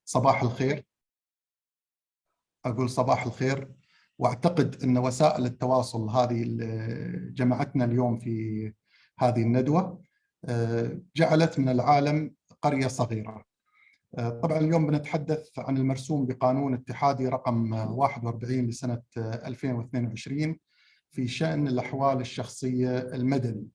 صباح الخير. أقول صباح الخير، وأعتقد أن وسائل التواصل هذه اللي جمعتنا اليوم في هذه الندوة جعلت من العالم قرية صغيرة. طبعا اليوم بنتحدث عن المرسوم بقانون اتحادي رقم 41 لسنة 2022 في شأن الأحوال الشخصية المدني.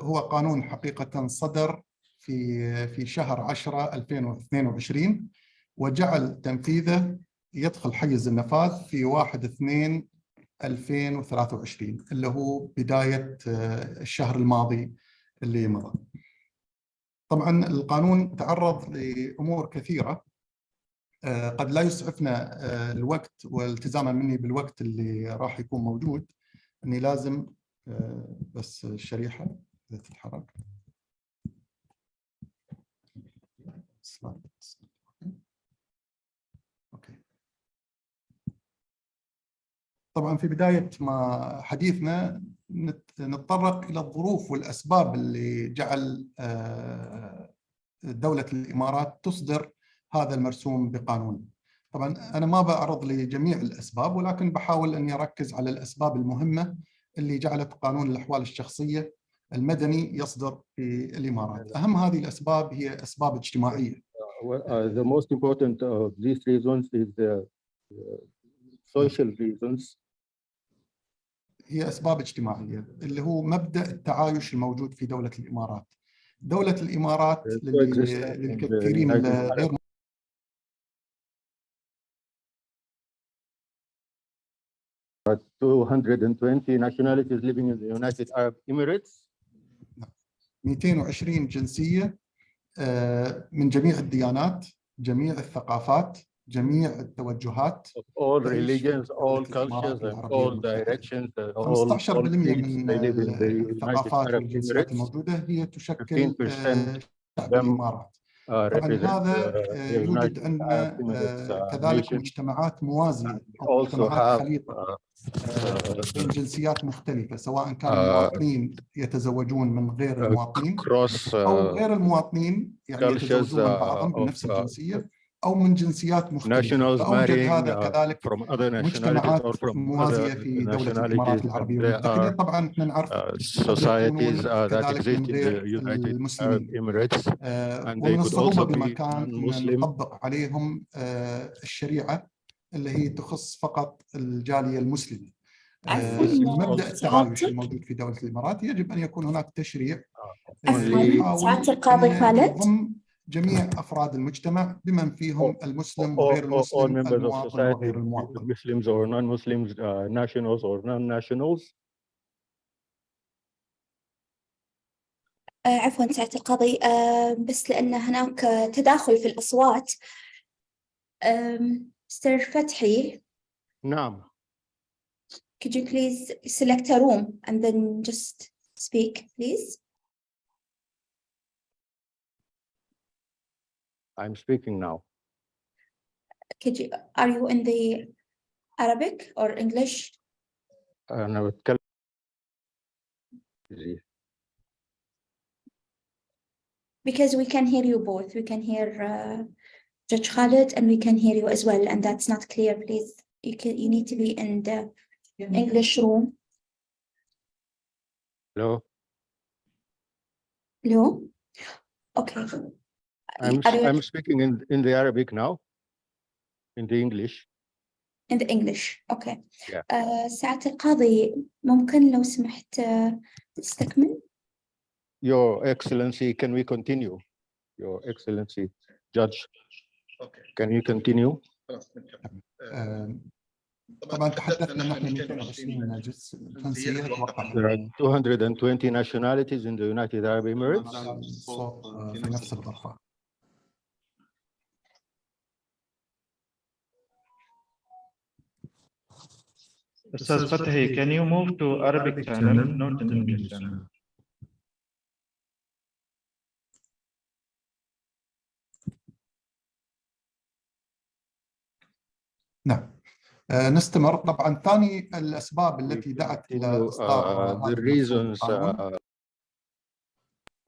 هو قانون حقيقة صدر في شهر 10 2022 وجعل تنفيذه يدخل حيز النفاذ في 1/2/2023 اللي هو بداية الشهر الماضي اللي مضى. طبعا القانون تعرض لأمور كثيرة قد لا يسعفنا الوقت، والتزاما مني بالوقت اللي راح يكون موجود أني لازم بس الشريحة تتحرك. طبعا في بداية ما حديثنا نتطرق إلى الظروف والأسباب اللي جعل دولة الإمارات تصدر هذا المرسوم بقانون. طبعا أنا ما بعرض لجميع الأسباب، ولكن بحاول أني أركز على الأسباب المهمة اللي جعلت قانون الأحوال الشخصية المدني يصدر في الإمارات. أهم هذه الأسباب هي أسباب اجتماعية. The most important of these reasons is the social reasons. هي أسباب اجتماعية اللي هو مبدأ التعايش الموجود في دولة الإمارات. دولة الإمارات للكثيرين غير 220 nationalities living in the United Arab Emirates. 220 جنسية من جميع الديانات، جميع الثقافات، جميع التوجهات. All religions, all cultures, and all directions. 15% من الثقافات والجنسيات الموجودة هي تشكل شعب الإمارات. طبعا هذا يوجد عندنا كذلك مجتمعات موازية أو مجتمعات خليطة بين جنسيات مختلفة، سواء كانوا المواطنين يتزوجون من غير المواطنين أو غير المواطنين يعني يتزوجون من بعضهم بنفس الجنسية أو من جنسيات مختلفة. فأوجد هذا كذلك مجتمعات موازية في دولة الإمارات العربية المتحدة. طبعا احنا نعرف كذلك من غير المسلمين، ومن الصعوبة بمكان أن نطبق عليهم الشريعة اللي هي تخص فقط الجالية المسلمة. مبدأ التعايش الموجود في دولة الإمارات يجب أن يكون هناك تشريع سعادة القاضي خالد جميع أفراد المجتمع بمن فيهم المسلم وغير المسلم، المواطن وغير المواطن. Muslims or non-Muslims, nationals or non-nationals. عفوا سعادة القاضي، بس لأن هناك تداخل في الأصوات. مستر فتحي. نعم. Could you please select a room and then just speak, please? I'm speaking now. Are you in the Arabic or English? أنا بتكلم. Because we can hear you both. We can hear Judge Khalid and we can hear you as well, and that's not clear. Please, you need to be in the English room. Hello. Hello. Okay. I'm speaking in the Arabic now. In the English. In the English. Okay. Yeah. سعادة القاضي ممكن لو سمحت تستكمل؟ Your Excellency, can we continue? Your Excellency, Judge. Okay. Can you continue? طبعا تحدثنا نحن 220 جنسية. There are 220 nationalities in the United Arab Emirates. في نفس الغرفة. Ustaz Fathi, can you move to Arabic channel, not in English channel? نعم. نستمر. طبعا ثاني الأسباب التي دعت إلى إصدار هذا المرسوم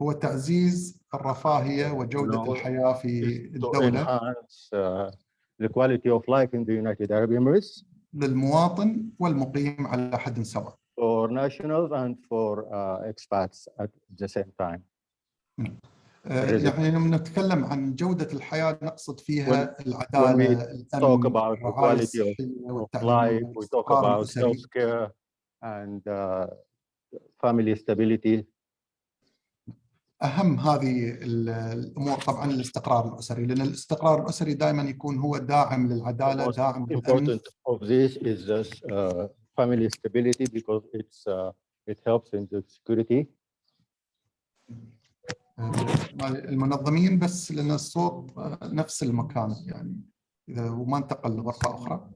هو تعزيز الرفاهية وجودة الحياة في الدولة the quality of life in the United Arab Emirates للمواطن والمقيم على حد سواء. For nationals and for expats at the same time. يعني لما نتكلم عن جودة الحياة نقصد فيها العدالة، الأمن، الرعاية الصحية والتعليم، we talk about healthcare and family stability. أهم هذه الأمور طبعا الاستقرار الأسري، لأن الاستقرار الأسري دائما يكون هو داعم للعدالة، داعم للأمن. Of this is this family stability because it helps in the security. المنظمين بس لأن الصوت نفس المكان يعني إذا وما انتقل لغرفة أخرى.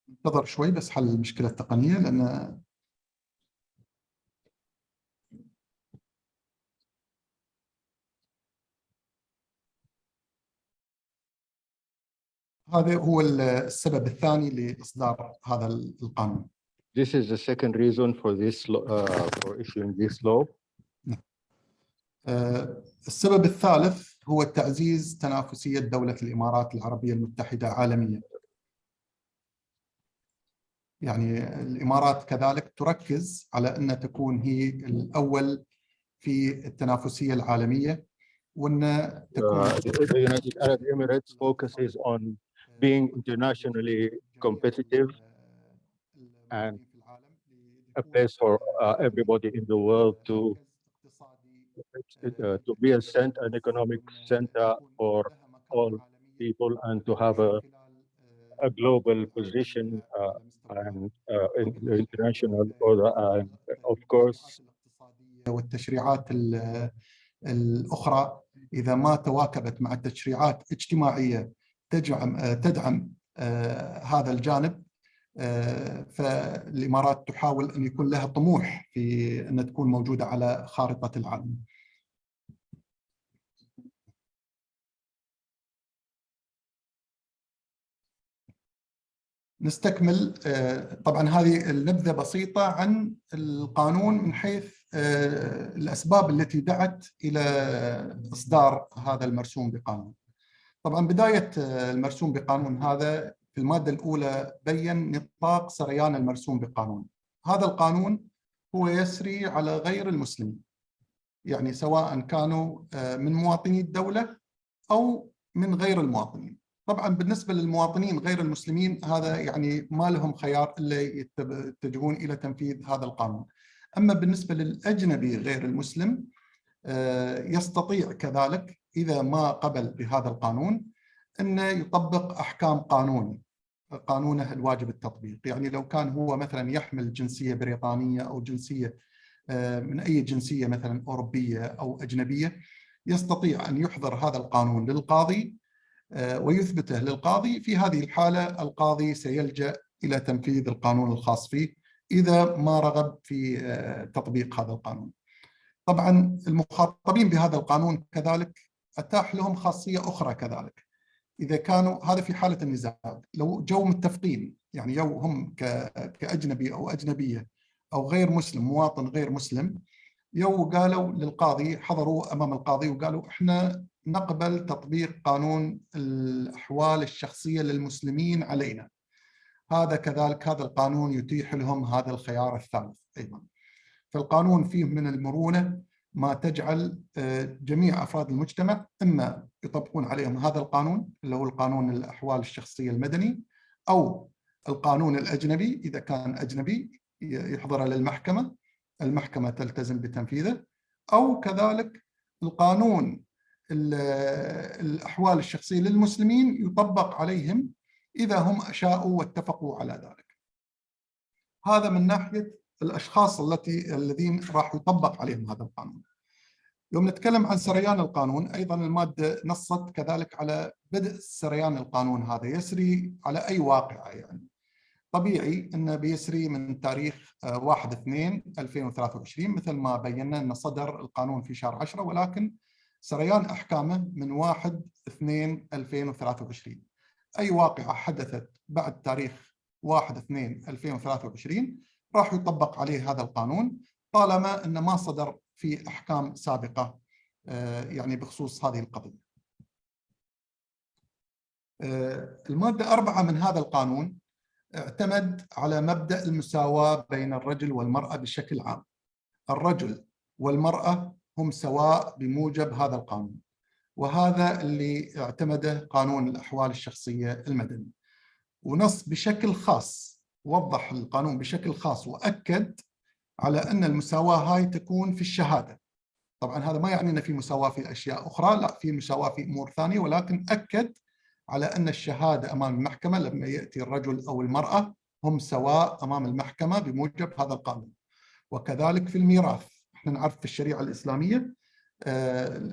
انتظر شوي بس حل المشكلة التقنية لأن هذا هو السبب الثاني لإصدار هذا القانون. This is the second reason for this for issuing this law. السبب الثالث هو تعزيز تنافسية دولة الإمارات العربية المتحدة عالميا. يعني الإمارات كذلك تركز على أن تكون هي الأول في التنافسية العالمية وأن تكون The United Arab Emirates focuses on being internationally competitive and a place for everybody in the world to be an economic center for all people and to have a global position and in the international order and of course. والتشريعات الأخرى إذا ما تواكبت مع التشريعات اجتماعية تدعم هذا الجانب، فالإمارات تحاول أن يكون لها طموح في أن تكون موجودة على خارطة العالم. نستكمل. طبعا هذه النبذة بسيطة عن القانون من حيث الأسباب التي دعت إلى إصدار هذا المرسوم بقانون. طبعا بداية المرسوم بقانون هذا في المادة الأولى بيّن نطاق سريان المرسوم بقانون. هذا القانون هو يسري على غير المسلمين، يعني سواء كانوا من مواطني الدولة أو من غير المواطنين. طبعا بالنسبة للمواطنين غير المسلمين هذا يعني ما لهم خيار إلا يتجهون إلى تنفيذ هذا القانون. أما بالنسبة للأجنبي غير المسلم يستطيع كذلك إذا ما قبل بهذا القانون أن يطبق أحكام قانونه الواجب التطبيق. يعني لو كان هو مثلا يحمل جنسية بريطانية أو جنسية من أي جنسية مثلا أوروبية أو أجنبية، يستطيع أن يحضر هذا القانون للقاضي ويثبته للقاضي. في هذه الحالة القاضي سيلجأ إلى تنفيذ القانون الخاص فيه إذا ما رغب في تطبيق هذا القانون. طبعا المخاطبين بهذا القانون كذلك أتاح لهم خاصية أخرى كذلك، إذا كانوا هذا في حالة النزاع، لو جو متفقين يعني يو هم كأجنبي أو أجنبية أو غير مسلم، مواطن غير مسلم، يو قالوا للقاضي، حضروا أمام القاضي وقالوا إحنا نقبل تطبيق قانون الأحوال الشخصية للمسلمين علينا، هذا كذلك هذا القانون يتيح لهم هذا الخيار الثالث أيضا. فالقانون فيه من المرونة ما تجعل جميع أفراد المجتمع إما يطبقون عليهم هذا القانون اللي هو القانون الأحوال الشخصية المدني، أو القانون الأجنبي إذا كان أجنبي يحضر للمحكمة، المحكمة تلتزم بتنفيذه، أو كذلك القانون الأحوال الشخصية للمسلمين يطبق عليهم إذا هم شاءوا واتفقوا على ذلك. هذا من ناحية الأشخاص الذين راح يطبق عليهم هذا القانون. يوم نتكلم عن سريان القانون أيضا المادة نصت كذلك على بدء سريان القانون، هذا يسري على أي واقعة. يعني طبيعي أنه بيسري من تاريخ 1/2/2023 مثل ما بينا أن صدر القانون في شهر 10، ولكن سريان أحكامه من 1/2/2023. أي واقعة حدثت بعد تاريخ 1/2/2023 راح يطبق عليه هذا القانون، طالما أنه ما صدر في أحكام سابقة يعني بخصوص هذه القضية. المادة 4 من هذا القانون اعتمد على مبدأ المساواة بين الرجل والمرأة بشكل عام. الرجل والمرأة هم سواء بموجب هذا القانون، وهذا اللي اعتمده قانون الأحوال الشخصية المدني، ونص بشكل خاص، وضح القانون بشكل خاص وأكد على أن المساواة هاي تكون في الشهادة. طبعا هذا ما يعني أن في مساواة في أشياء أخرى، لا، في مساواة في أمور ثانية، ولكن أكد على أن الشهادة أمام المحكمة لما يأتي الرجل أو المرأة هم سواء أمام المحكمة بموجب هذا القانون. وكذلك في الميراث، احنا نعرف في الشريعة الإسلامية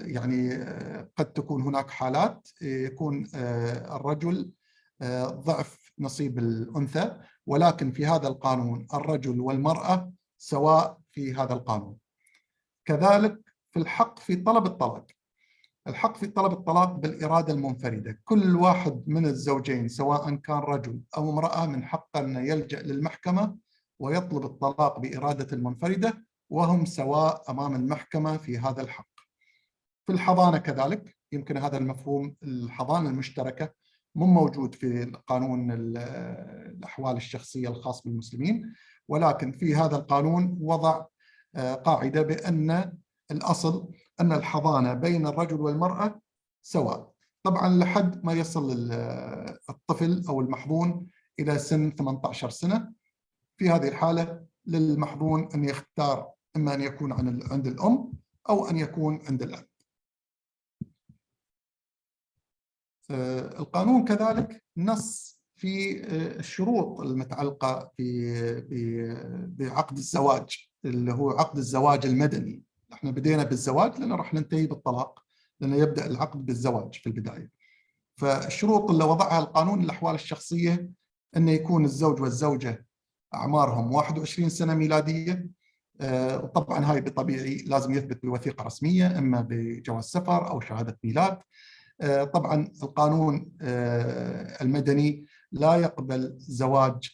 يعني قد تكون هناك حالات يكون الرجل ضعف نصيب الأنثى، ولكن في هذا القانون الرجل والمرأة سواء في هذا القانون. كذلك في الحق في طلب الطلاق. الحق في طلب الطلاق بالإرادة المنفردة، كل واحد من الزوجين سواء كان رجل أو امرأة من حقه أن يلجأ للمحكمة ويطلب الطلاق بإرادة المنفردة، وهم سواء أمام المحكمة في هذا الحق. في الحضانة كذلك، يمكن هذا المفهوم الحضانة المشتركة مو موجود في قانون الأحوال الشخصية الخاص بالمسلمين، ولكن في هذا القانون وضع قاعدة بأن الأصل أن الحضانة بين الرجل والمرأة سواء، طبعا لحد ما يصل الطفل أو المحظون إلى سن 18 سنة. في هذه الحالة للمحظون أن يختار إما أن يكون عند الأم أو أن يكون عند الأب. القانون كذلك نص في الشروط المتعلقة بعقد الزواج، اللي هو عقد الزواج المدني. احنا بدينا بالزواج لأنه راح ننتهي بالطلاق، لأنه يبدأ العقد بالزواج في البداية. فالشروط اللي وضعها القانون الأحوال الشخصية أن يكون الزوج والزوجة أعمارهم 21 سنة ميلادية. طبعا هاي بطبيعي لازم يثبت بوثيقة رسمية، إما بجواز سفر أو شهادة ميلاد. طبعا القانون المدني لا يقبل زواج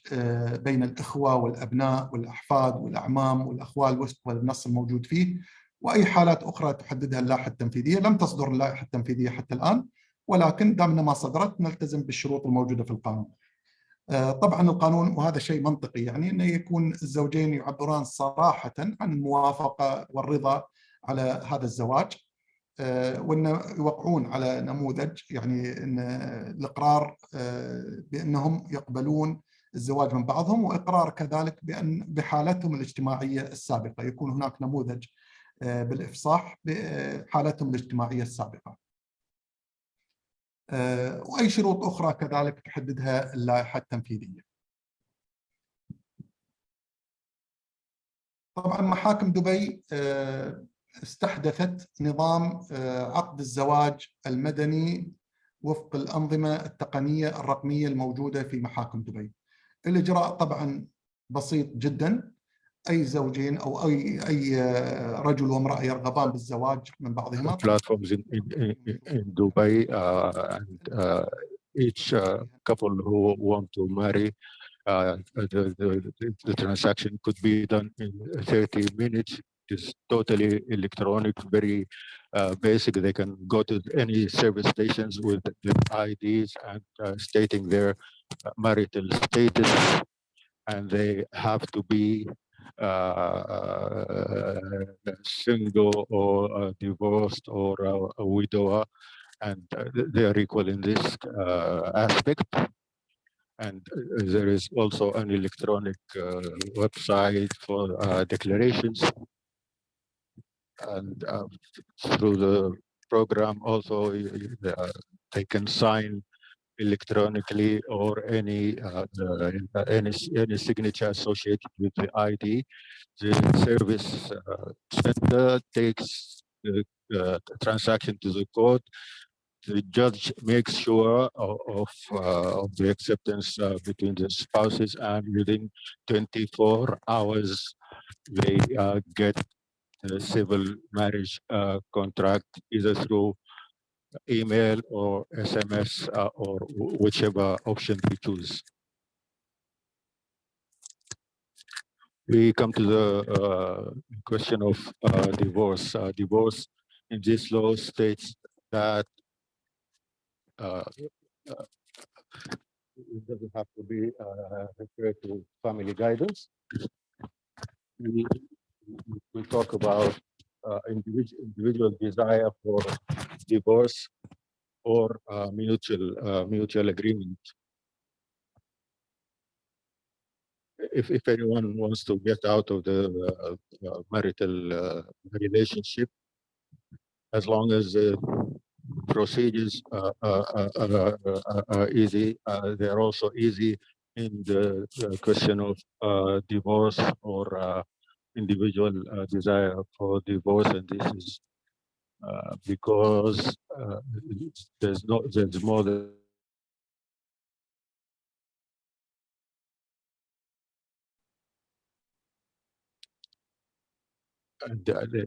بين الإخوة والأبناء والأحفاد والأعمام والأخوال وفق النص الموجود فيه، وأي حالات أخرى تحددها اللائحة التنفيذية. لم تصدر اللائحة التنفيذية حتى الآن، ولكن دامنا ما صدرت نلتزم بالشروط الموجودة في القانون. طبعا القانون، وهذا شيء منطقي يعني، أن يكون الزوجين يعبران صراحة عن الموافقة والرضا على هذا الزواج، وأن يوقعون على نموذج يعني أن الإقرار بأنهم يقبلون الزواج من بعضهم، وإقرار كذلك بأن بحالتهم الاجتماعية السابقة، يكون هناك نموذج بالإفصاح بحالتهم الاجتماعية السابقة. وأي شروط أخرى كذلك تحددها اللائحة التنفيذية. طبعا محاكم دبي استحدثت نظام عقد الزواج المدني وفق الأنظمة التقنية الرقمية الموجودة في محاكم دبي. الإجراء طبعا بسيط جدا، أي زوجين أو أي رجل وامرأة يرغبان بالزواج من بعضهما. Platforms in Dubai and each couple who want to marry, the transaction could be done in 30 minutes. It's totally electronic, very basic. They can go to any service stations with their IDs and stating their marital status, and they have to be single or divorced or a widower, and they are equal in this aspect. And there is also an electronic website for declarations, and through the program also they can sign electronically, or any signature associated with the ID. The service center takes the transaction to the court. The judge makes sure of the acceptance between the spouses, and within 24 hours they get the civil marriage contract, either through email or SMS or whichever option we choose. We come to the question of divorce. Divorce in this law states that it doesn't have to be referred to family guidance. We talk about individual desire for divorce or mutual agreement. If anyone wants to get out of the marital relationship, as long as the procedures are easy, they're also easy in the question of divorce or individual desire for divorce, and this is because there's more than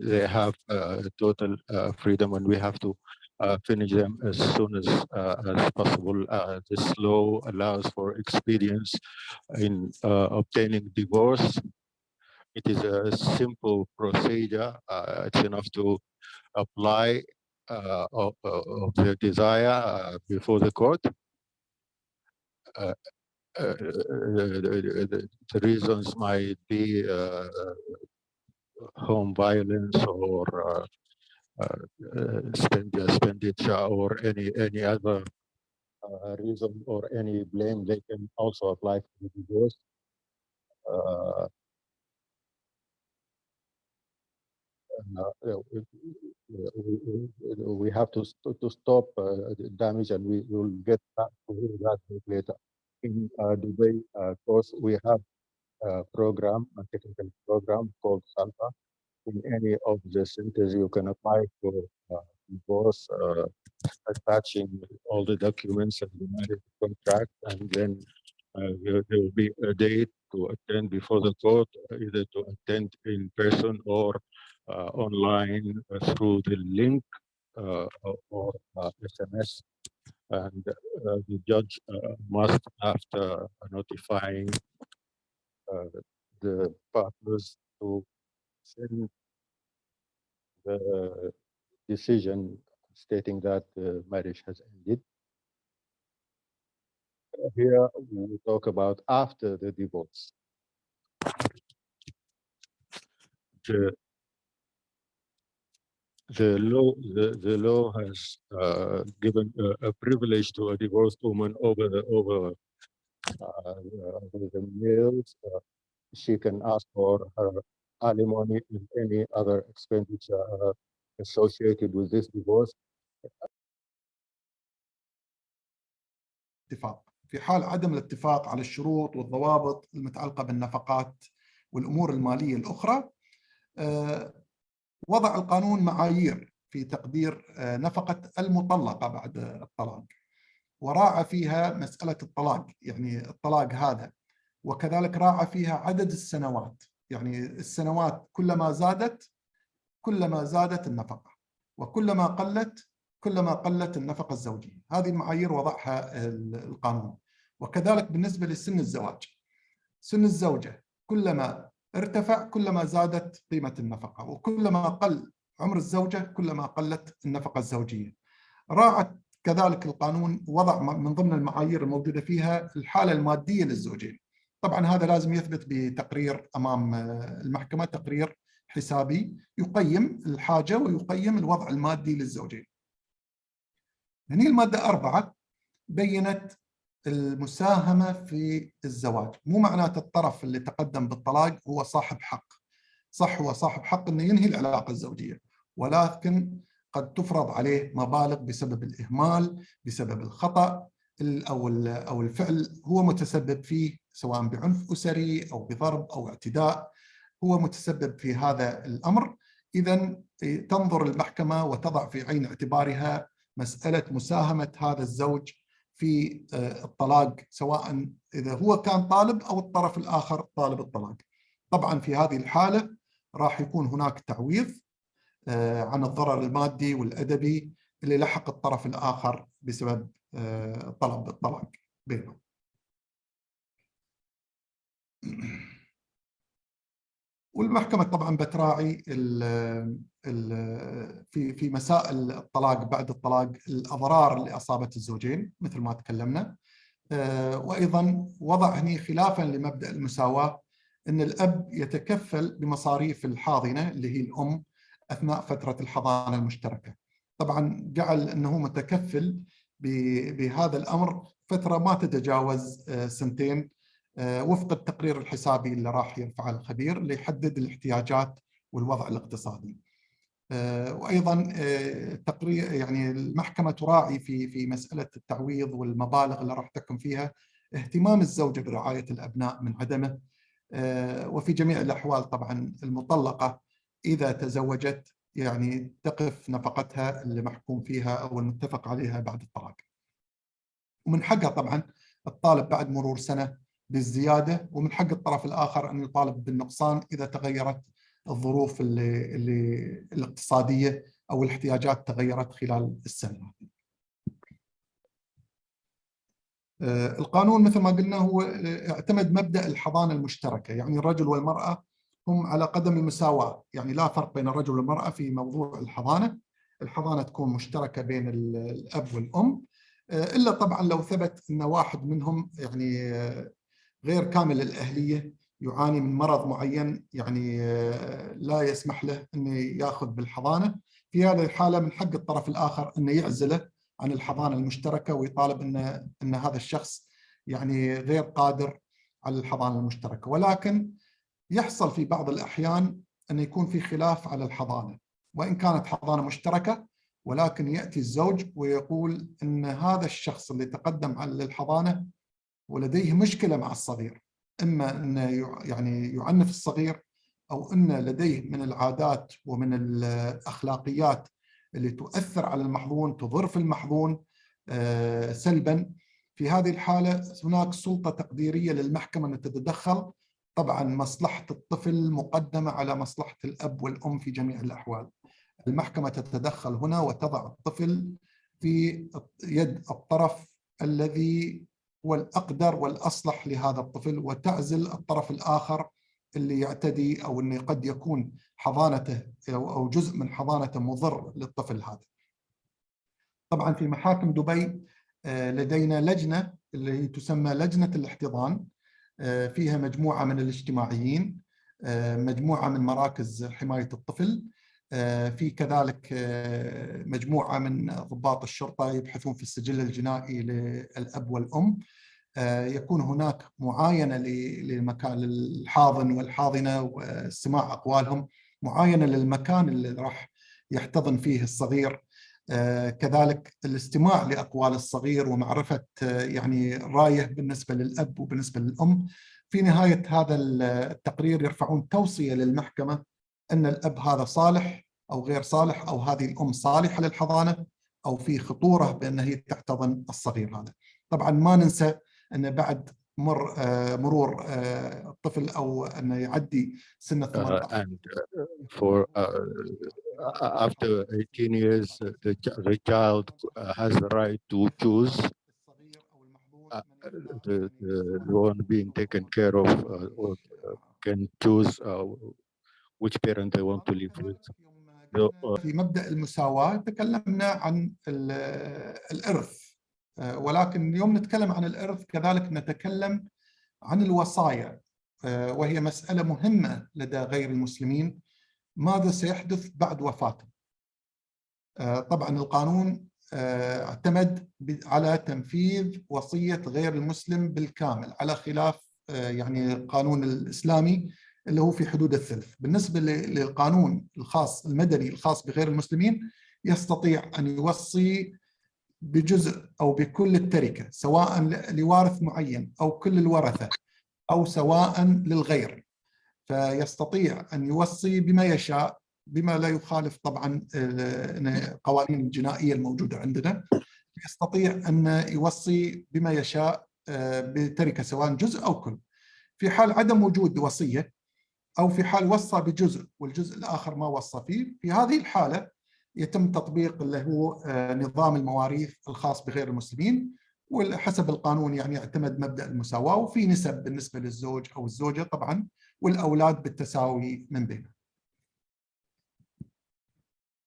they have total freedom, and we have to finish them as soon as possible. This law allows for expedience in obtaining divorce. It is a simple procedure. It's enough to apply of their desire before the court. The reasons might be home violence or expenditure or any other reason or any blame. They can also apply for the divorce. We have to stop the damage, and we will get back to that later. In Dubai, of course, we have a program, a technical program called SALPA. In any of the centers, you can apply for divorce, attaching all the documents and the marriage contract, and then there will be a date to attend before the court, either to attend in person or online through the link or SMS. And the judge must, after notifying the partners, to send the decision stating that the marriage has ended. Here we talk about after the divorce. The law has given a privilege to a divorced woman over the males. She can ask for her alimony and any other expenditure associated with this divorce. اتفاق. في حال عدم الاتفاق على الشروط والضوابط المتعلقة بالنفقات والأمور المالية الأخرى، وضع القانون معايير في تقدير نفقة المطلقة بعد الطلاق، وراعى فيها مسألة الطلاق، يعني الطلاق هذا، وكذلك راعى فيها عدد السنوات، يعني السنوات كلما زادت النفقة، وكلما قلت النفقة الزوجية. هذه المعايير وضعها القانون. وكذلك بالنسبة لسن الزواج، سن الزوجة كلما ارتفع كلما زادت قيمة النفقة، وكلما قل عمر الزوجة كلما قلت النفقة الزوجية. راعت كذلك القانون وضع من ضمن المعايير الموجودة فيها الحالة المادية للزوجين. طبعا هذا لازم يثبت بتقرير أمام المحكمة، تقرير حسابي يقيم الحاجة ويقيم الوضع المادي للزوجين. هنا المادة 4 بيّنت المساهمة في الزواج. مو معناته الطرف اللي تقدم بالطلاق هو صاحب حق، صح هو صاحب حق أنه ينهي العلاقة الزوجية، ولكن قد تفرض عليه مبالغ بسبب الإهمال، بسبب الخطأ أو الفعل هو متسبب فيه، سواء بعنف أسري أو بضرب أو اعتداء، هو متسبب في هذا الأمر. إذن تنظر المحكمة وتضع في عين اعتبارها مسألة مساهمة هذا الزوج في الطلاق، سواء إذا هو كان طالب أو الطرف الآخر طالب الطلاق. طبعا في هذه الحالة راح يكون هناك تعويض عن الضرر المادي والأدبي اللي لحق الطرف الآخر بسبب طلب الطلاق بينهم. والمحكمة طبعا بتراعي في مسائل الطلاق بعد الطلاق الأضرار اللي أصابت الزوجين مثل ما تكلمنا، وأيضا وضع هني خلافا لمبدأ المساواة أن الأب يتكفل بمصاريف الحاضنة اللي هي الأم أثناء فترة الحضانة المشتركة. طبعا جعل أنه متكفل بهذا الأمر فترة ما تتجاوز 2 وفق التقرير الحسابي اللي راح يرفعه الخبير اللي يحدد الاحتياجات والوضع الاقتصادي. وأيضا تقرير يعني المحكمة تراعي في مسألة التعويض والمبالغ اللي راح تحكم فيها اهتمام الزوجة برعاية الأبناء من عدمه، وفي جميع الأحوال طبعا المطلقة إذا تزوجت يعني تقف نفقتها اللي محكوم فيها أو المتفق عليها بعد الطلاق. ومن حقها طبعا الطالب بعد مرور سنة بالزيادة، ومن حق الطرف الآخر أن يطالب بالنقصان إذا تغيرت الظروف الاقتصادية أو الاحتياجات تغيرت خلال السنة. القانون مثل ما قلنا هو اعتمد مبدأ الحضانة المشتركة، يعني الرجل والمرأة هم على قدم المساواة، يعني لا فرق بين الرجل والمرأة في موضوع الحضانة. الحضانة تكون مشتركة بين الأب والأم، إلا طبعا لو ثبت أن واحد منهم يعني غير كامل الأهلية، يعاني من مرض معين يعني لا يسمح له أنه يأخذ بالحضانة. في هذه الحالة من حق الطرف الآخر أنه يعزله عن الحضانة المشتركة ويطالب أن هذا الشخص يعني غير قادر على الحضانة المشتركة. ولكن يحصل في بعض الأحيان أن يكون في خلاف على الحضانة، وإن كانت حضانة مشتركة، ولكن يأتي الزوج ويقول أن هذا الشخص اللي تقدم على الحضانة ولديه مشكلة مع الصغير، إما أنه يعني يعنف الصغير، أو أن لديه من العادات ومن الأخلاقيات اللي تؤثر على المحظون، تضر في المحظون سلبا. في هذه الحالة هناك سلطة تقديرية للمحكمة أن تتدخل. طبعا مصلحة الطفل مقدمة على مصلحة الأب والأم في جميع الأحوال. المحكمة تتدخل هنا وتضع الطفل في يد الطرف الذي هو الأقدر والأصلح لهذا الطفل، وتعزل الطرف الآخر اللي يعتدي أو أنه قد يكون حضانته أو جزء من حضانته مضر للطفل هذا. طبعا في محاكم دبي لدينا لجنة اللي تسمى لجنة الاحتضان، فيها مجموعة من الاجتماعيين، مجموعة من مراكز حماية الطفل، في كذلك مجموعة من ضباط الشرطة يبحثون في السجل الجنائي للأب والأم. يكون هناك معاينة لمكان الحاضن والحاضنة واستماع أقوالهم، معاينة للمكان اللي راح يحتضن فيه الصغير، كذلك الاستماع لأقوال الصغير ومعرفة يعني رأيه بالنسبة للأب وبالنسبة للأم. في نهاية هذا التقرير يرفعون توصية للمحكمة أن الأب هذا صالح أو غير صالح، أو هذه الأم صالحة للحضانة، أو في خطورة بأنها هي تحتضن الصغير هذا. طبعا ما ننسى أن بعد مرور الطفل أو أنه يعدي سن 18 for after 18 years the child has the right to choose the one being taken care of or can choose which parent they want to live with. في مبدأ المساواة تكلمنا عن الإرث، ولكن اليوم نتكلم عن الإرث كذلك نتكلم عن الوصايا، وهي مسألة مهمة لدى غير المسلمين. ماذا سيحدث بعد وفاته؟ طبعا القانون اعتمد على تنفيذ وصية غير المسلم بالكامل، على خلاف يعني القانون الإسلامي اللي هو في حدود الثلث. بالنسبة للقانون الخاص المدني الخاص بغير المسلمين، يستطيع أن يوصي بجزء أو بكل التركة، سواء لوارث معين أو كل الورثة، أو سواء للغير. فيستطيع أن يوصي بما يشاء، بما لا يخالف طبعا القوانين الجنائية الموجودة عندنا. يستطيع أن يوصي بما يشاء بتركة سواء جزء أو كل. في حال عدم وجود وصية أو في حال وصى بجزء والجزء الآخر ما وصى فيه، في هذه الحالة يتم تطبيق اللي هو نظام المواريث الخاص بغير المسلمين، وحسب القانون يعني يعتمد مبدأ المساواة، وفي نسب بالنسبة للزوج أو الزوجة طبعا، والأولاد بالتساوي من بينهم.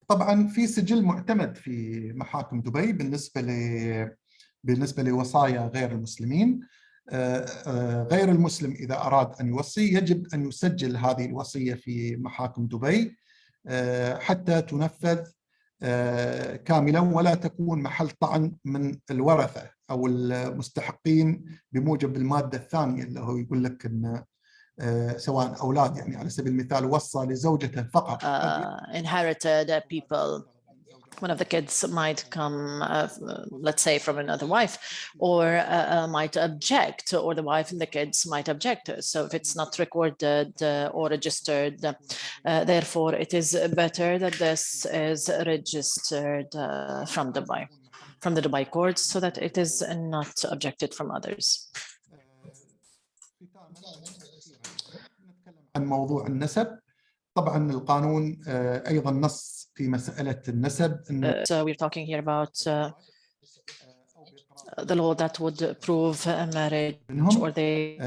طبعا في سجل معتمد في محاكم دبي بالنسبة لوصايا غير المسلمين. غير المسلم إذا أراد أن يوصي يجب أن يسجل هذه الوصية في محاكم دبي حتى تنفذ كاملا، ولا تكون محل طعن من الورثة أو المستحقين بموجب المادة الثانية اللي هو يقول لك أن سواء أولاد، يعني على سبيل المثال وصى لزوجته فقط. Inherited people. One of the kids might come, let's say, from another wife, or might object, or the wife and the kids might object. So if it's not recorded or registered, therefore it is better that this is registered from the Dubai courts, so that it is not objected from others. عن موضوع النسب، طبعا القانون أيضا نص في مسألة النسب. So we're talking here about the law that would prove a marriage, or they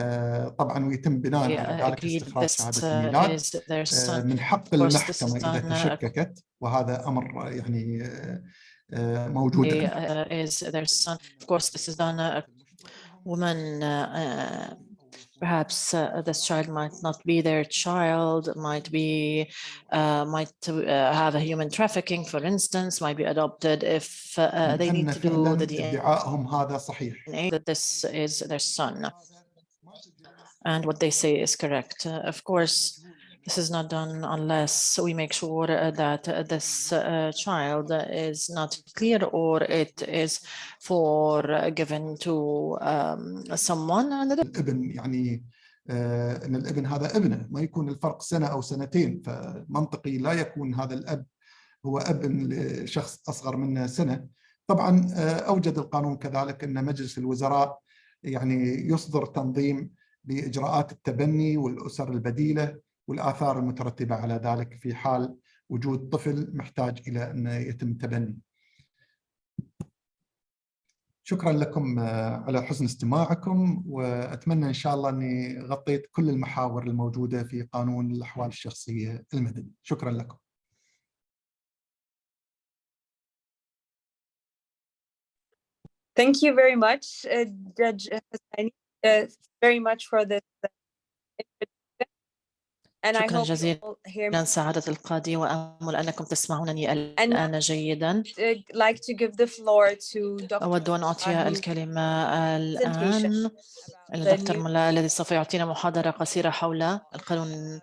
طبعا ويتم بناء على ذلك استخراج شهادة الميلاد. من حق المحكمة إذا تشككت، وهذا أمر يعني موجود. Is their son. Of course, this is done. A woman, perhaps this child might not be their child, might have a human trafficking, for instance, might be adopted. If they need to do the ادعائهم هذا صحيح. DNA, that this is their son, and what they say is correct. Of course, this is not done unless we make sure that this child is not clear, or it is given to someone. الابن يعني ان الابن هذا ابنه، ما يكون الفرق سنة او سنتين، فمنطقي لا يكون هذا الاب هو ابن لشخص اصغر منه سنة. طبعا اوجد القانون كذلك ان مجلس الوزراء يعني يصدر تنظيم باجراءات التبني والاسر البديلة والآثار المترتبة على ذلك في حال وجود طفل محتاج إلى أن يتم تبني. شكرا لكم على حسن استماعكم، وأتمنى إن شاء الله أني غطيت كل المحاور الموجودة في قانون الأحوال الشخصية المدني. شكرا لكم. Thank you very much, Judge Hassani, very much for this. شكرا جزيلا سعادة القاضي، وأمل أنكم تسمعونني الآن جيدا. أود أن أعطي الكلمة الآن للدكتور ملا الذي سوف يعطينا محاضرة قصيرة حول قانون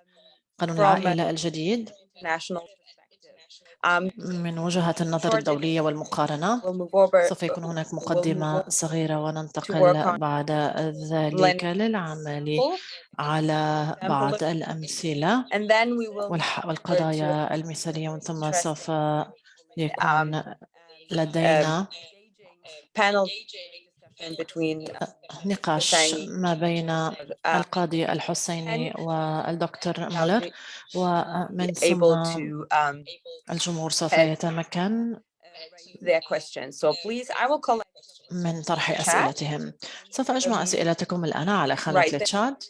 العائلة الجديد من وجهة النظر الدولية والمقارنة. سوف يكون هناك مقدمة صغيرة، وننتقل بعد ذلك للعمل على بعض الأمثلة والقضايا المثالية، ومن ثم سوف يكون لدينا نقاش ما بين القاضي الحسيني والدكتور مولر، ومن ثم الجمهور سوف يتمكن من طرح أسئلتهم. سوف أجمع أسئلتكم الآن على خانة الشات،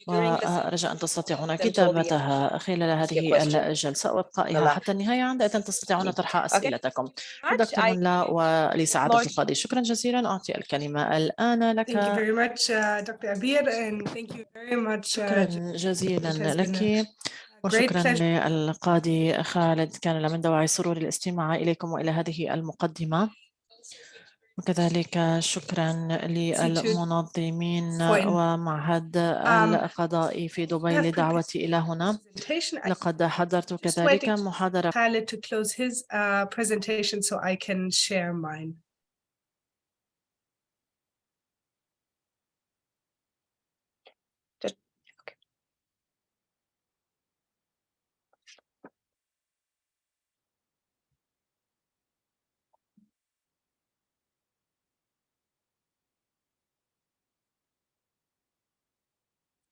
ورجاء أن تستطيعون كتابتها خلال هذه الجلسة وإبقائها حتى النهاية، عندئذ تستطيعون طرح أسئلتكم. دكتور ملا ولسعادة القاضي، شكرا جزيلا. أعطي الكلمة الآن لك. شكرا جزيلا لك، وشكرا للقاضي خالد. كان من دواعي سرور الاستماع إليكم وإلى هذه المقدمة، وكذلك شكرا للمنظمين ومعهد القضاء في دبي لدعوتي إلى هنا. لقد حضرت كذلك محاضرة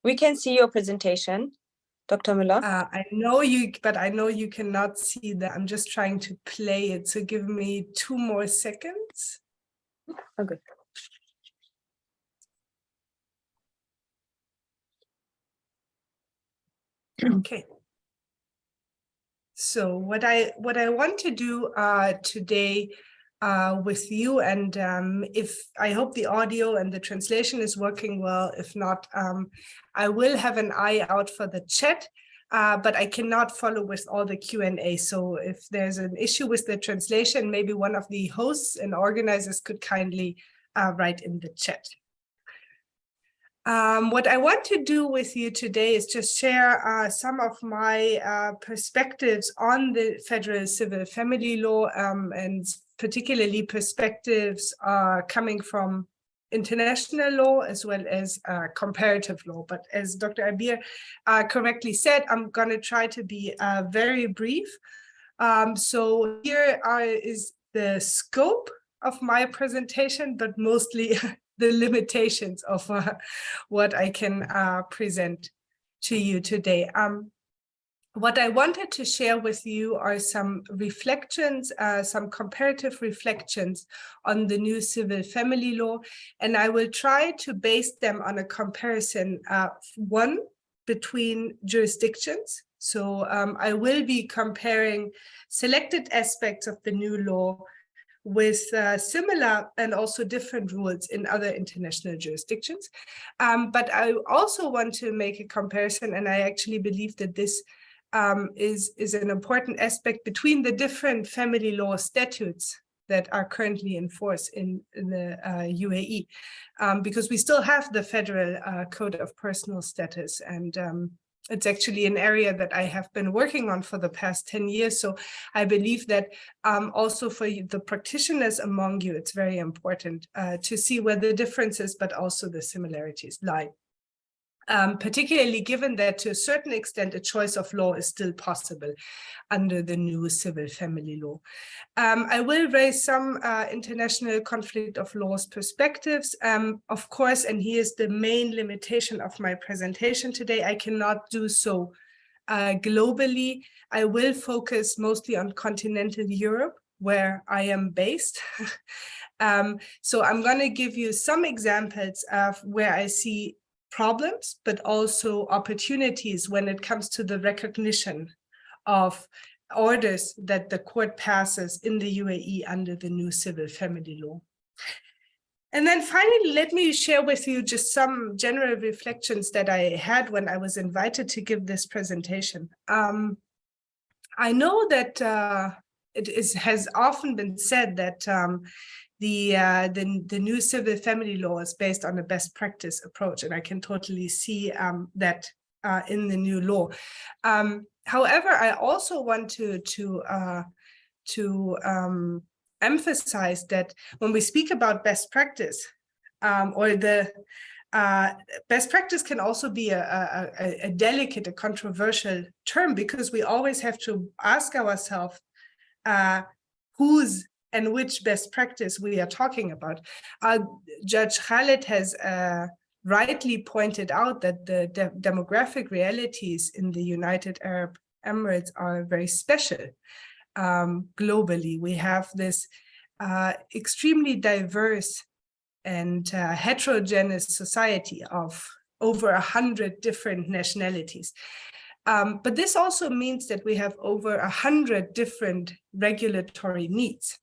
We can see your presentation. Dr. Müller? I know you, but I know you cannot see that. I'm just trying to play it. So give me 2 more seconds. Okay. Okay. So what I want to do today with you, and if I hope the audio and the translation is working well, if not, I will have an eye out for the chat, but I cannot follow with all the Q&A. So if there's an issue with the translation, maybe one of the hosts and organizers could kindly write in the chat. What I want to do with you today is just share some of my perspectives on the federal civil family law, and particularly perspectives coming from international law as well as comparative law. But as Dr. Abir correctly said, I'm going to try to be very brief. So here is the scope of my presentation, but mostly the limitations of what I can present to you today. What I wanted to share with you are some reflections, some comparative reflections on the new civil family law, and I will try to base them on a comparison, one, between jurisdictions. So I will be comparing selected aspects of the new law with similar and also different rules in other international jurisdictions. But I also want to make a comparison, and I actually believe that this is an important aspect between the different family law statutes that are currently in force in the UAE, because we still have the Federal Code of Personal Status, and it's actually an area that I have been working on for the past 10 years. So I believe that also for the practitioners among you, it's very important to see where the differences, but also the similarities lie. Particularly given that to a certain extent, a choice of law is still possible under the new civil family law. I will raise some international conflict of laws perspectives, of course, and here's the main limitation of my presentation today. I cannot do so globally. I will focus mostly on continental Europe, where I am based. So I'm going to give you some examples of where I see problems, but also opportunities when it comes to the recognition of orders that the court passes in the UAE under the new civil family law. And then finally, let me share with you just some general reflections that I had when I was invited to give this presentation. I know that has often been said that the new civil family law is based on a best practice approach, and I can totally see that in the new law. However, I also want to emphasize that when we speak about best practice, or the best practice can also be a delicate, a controversial term, because we always have to ask ourselves whose and which best practice we are talking about. Judge Khaled has rightly pointed out that the demographic realities in the United Arab Emirates are very special. Globally, we have this extremely diverse and heterogeneous society of over 100 different nationalities. But this also means that we have over 100 different regulatory needs.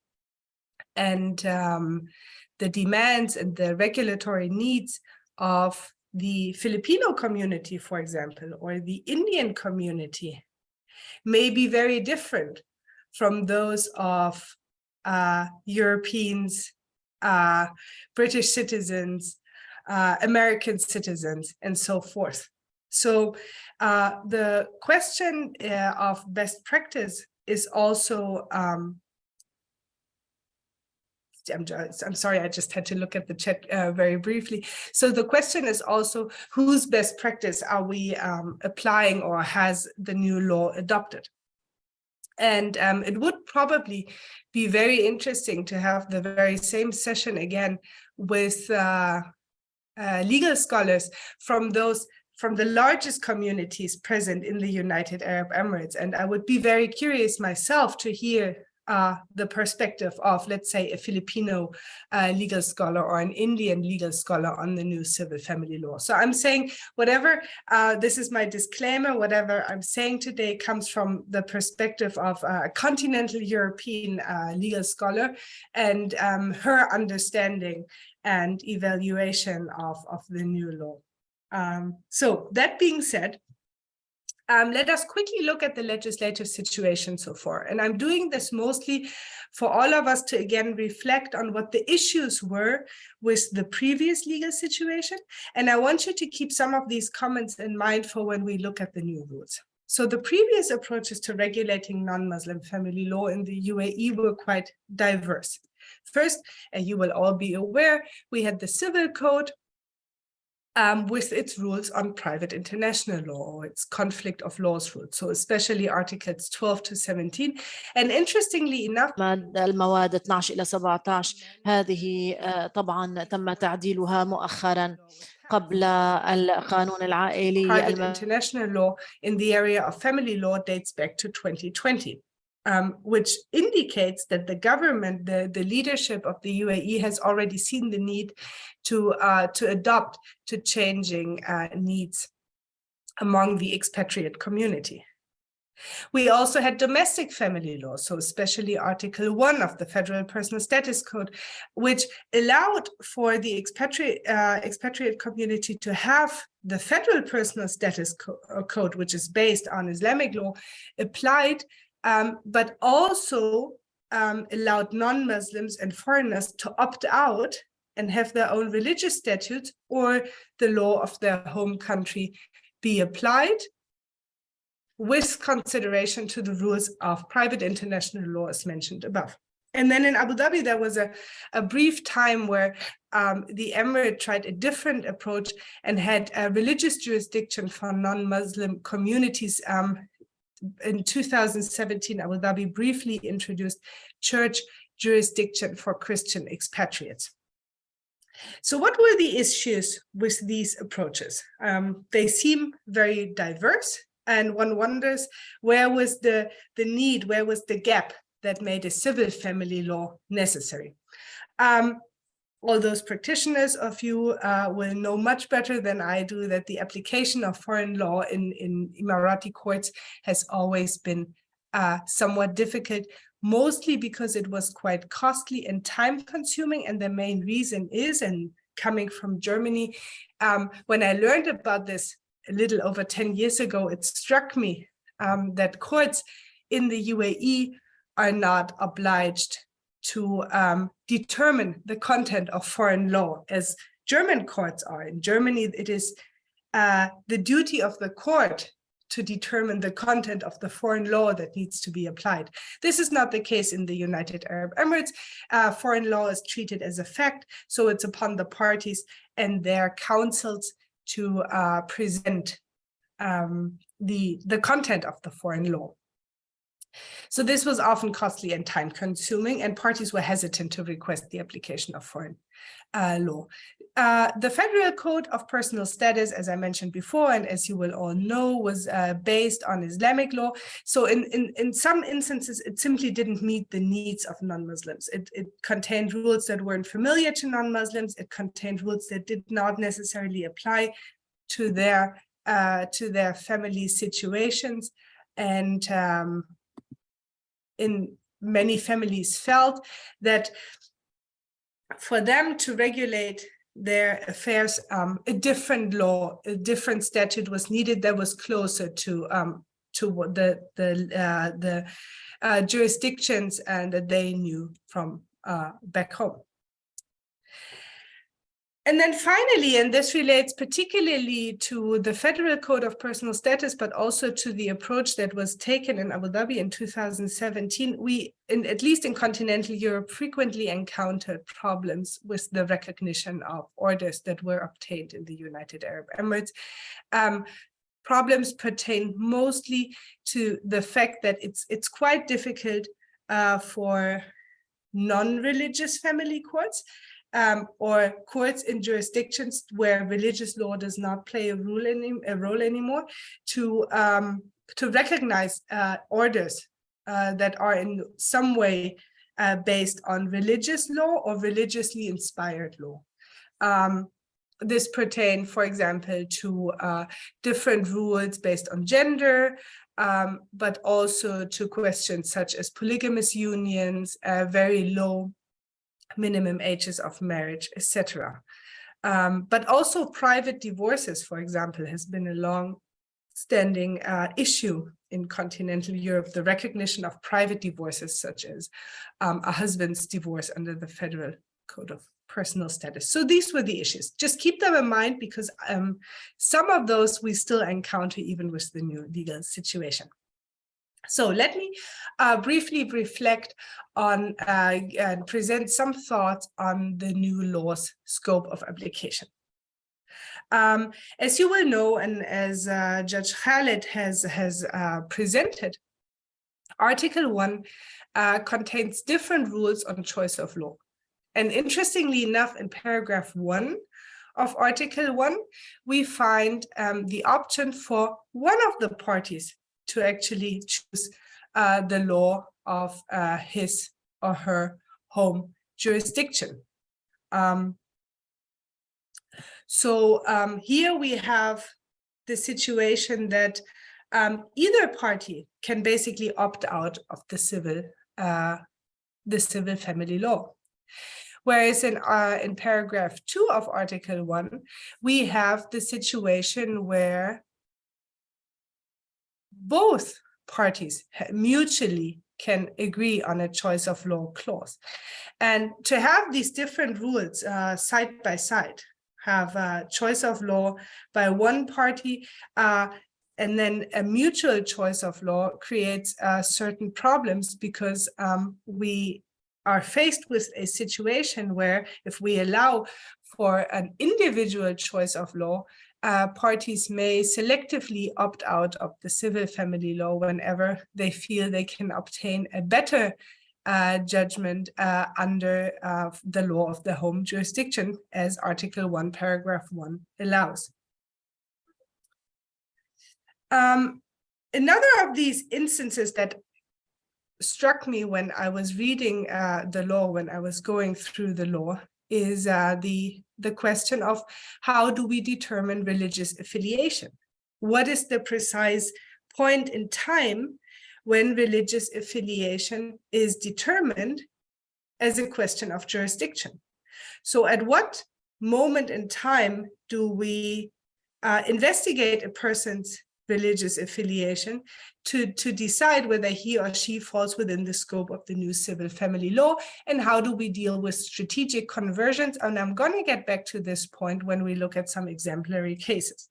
And the demands and the regulatory needs of the Filipino community, for example, or the Indian community may be very different from those of Europeans, British citizens, American citizens, and so forth. So the question of best practice is also I'm sorry, I just had to look at the chat very briefly. So the question is also, whose best practice are we applying, or has the new law adopted? And it would probably be very interesting to have the very same session again with legal scholars from those from the largest communities present in the United Arab Emirates. And I would be very curious myself to hear the perspective of, let's say, a Filipino legal scholar or an Indian legal scholar on the new civil family law. So I'm saying whatever, this is my disclaimer, whatever I'm saying today comes from the perspective of a continental European legal scholar and her understanding and evaluation of the new law. So that being said, let us quickly look at the legislative situation so far. And I'm doing this mostly for all of us to again reflect on what the issues were with the previous legal situation. And I want you to keep some of these comments in mind for when we look at the new rules. So the previous approaches to regulating non-Muslim family law in the UAE were quite diverse. First, and you will all be aware, we had the Civil Code, with its rules on private international law, or its conflict of laws rules, so especially articles 12 to 17. And interestingly enough, المواد 12 إلى 17 هذه طبعا تم تعديلها مؤخرا قبل القانون العائلي. Private international law in the area of family law dates back to 2020. Which indicates that the government, the leadership of the UAE has already seen the need to adopt to changing needs among the expatriate community. We also had domestic family law, so especially Article 1 of the Federal Personal Status Code, which allowed for the expatriate community to have the Federal Personal Status Code, which is based on Islamic law, applied, but also allowed non-Muslims and foreigners to opt out and have their own religious statutes or the law of their home country be applied with consideration to the rules of private international law as mentioned above. And then in Abu Dhabi, there was a brief time where the Emirate tried a different approach and had a religious jurisdiction for non-Muslim communities. In 2017, Abu Dhabi briefly introduced church jurisdiction for Christian expatriates. So what were the issues with these approaches? They seem very diverse, and one wonders where was the need, where was the gap that made a civil family law necessary? All those practitioners of you will know much better than I do that the application of foreign law in Emirati courts has always been somewhat difficult, mostly because it was quite costly and time-consuming. And the main reason is, and coming from Germany, when I learned about this a little over 10 years ago, it struck me that courts in the UAE are not obliged to determine the content of foreign law as German courts are. In Germany, it is the duty of the court to determine the content of the foreign law that needs to be applied. This is not the case in the United Arab Emirates. Foreign law is treated as a fact, so it's upon the parties and their councils to present the content of the foreign law. So this was often costly and time-consuming, and parties were hesitant to request the application of foreign law. The Federal Code of Personal Status, as I mentioned before, and as you will all know, was based on Islamic law. So in some instances, it simply didn't meet the needs of non-Muslims. It contained rules that weren't familiar to non-Muslims. It contained rules that did not necessarily apply to their family situations. And in many families felt that for them to regulate their affairs, a different law, a different statute was needed that was closer to what the jurisdictions and that they knew from back home. And then finally, and this relates particularly to the Federal Code of Personal Status, but also to the approach that was taken in Abu Dhabi in 2017, we, at least in continental Europe, frequently encountered problems with the recognition of orders that were obtained in the United Arab Emirates. Problems pertain mostly to the fact that it's quite difficult for non-religious family courts or courts in jurisdictions where religious law does not play a role anymore to recognize orders that are in some way based on religious law or religiously inspired law. This pertains, for example, to different rules based on gender, but also to questions such as polygamous unions, very low minimum ages of marriage, etc. But also private divorces, for example, has been a long-standing issue in continental Europe, the recognition of private divorces, such as a husband's divorce under the Federal Code of Personal Status. So these were the issues. Just keep them in mind, because some of those we still encounter even with the new legal situation. So let me briefly reflect on and present some thoughts on the new law's scope of application. As you will know, and as Judge Khaled has presented, Article 1 contains different rules on choice of law. And interestingly enough, in paragraph 1 of Article 1, we find the option for one of the parties to actually choose the law of his or her home jurisdiction. Here we have the situation that either party can basically opt out of the civil family law. Whereas in paragraph 2 of Article 1, we have the situation where both parties mutually can agree on a choice of law clause. And to have these different rules side by side, have a choice of law by one party and then a mutual choice of law creates certain problems, because we are faced with a situation where if we allow for an individual choice of law, parties may selectively opt out of the civil family law whenever they feel they can obtain a better judgment under the law of the home jurisdiction, as Article 1, paragraph 1 allows. Another of these instances that struck me when I was reading the law, when I was going through the law, is the question of how do we determine religious affiliation? What is the precise point in time when religious affiliation is determined as a question of jurisdiction? So at what moment in time do we investigate a person's religious affiliation to decide whether he or she falls within the scope of the new civil family law, and how do we deal with strategic conversions? And I'm going to get back to this point when we look at some exemplary cases.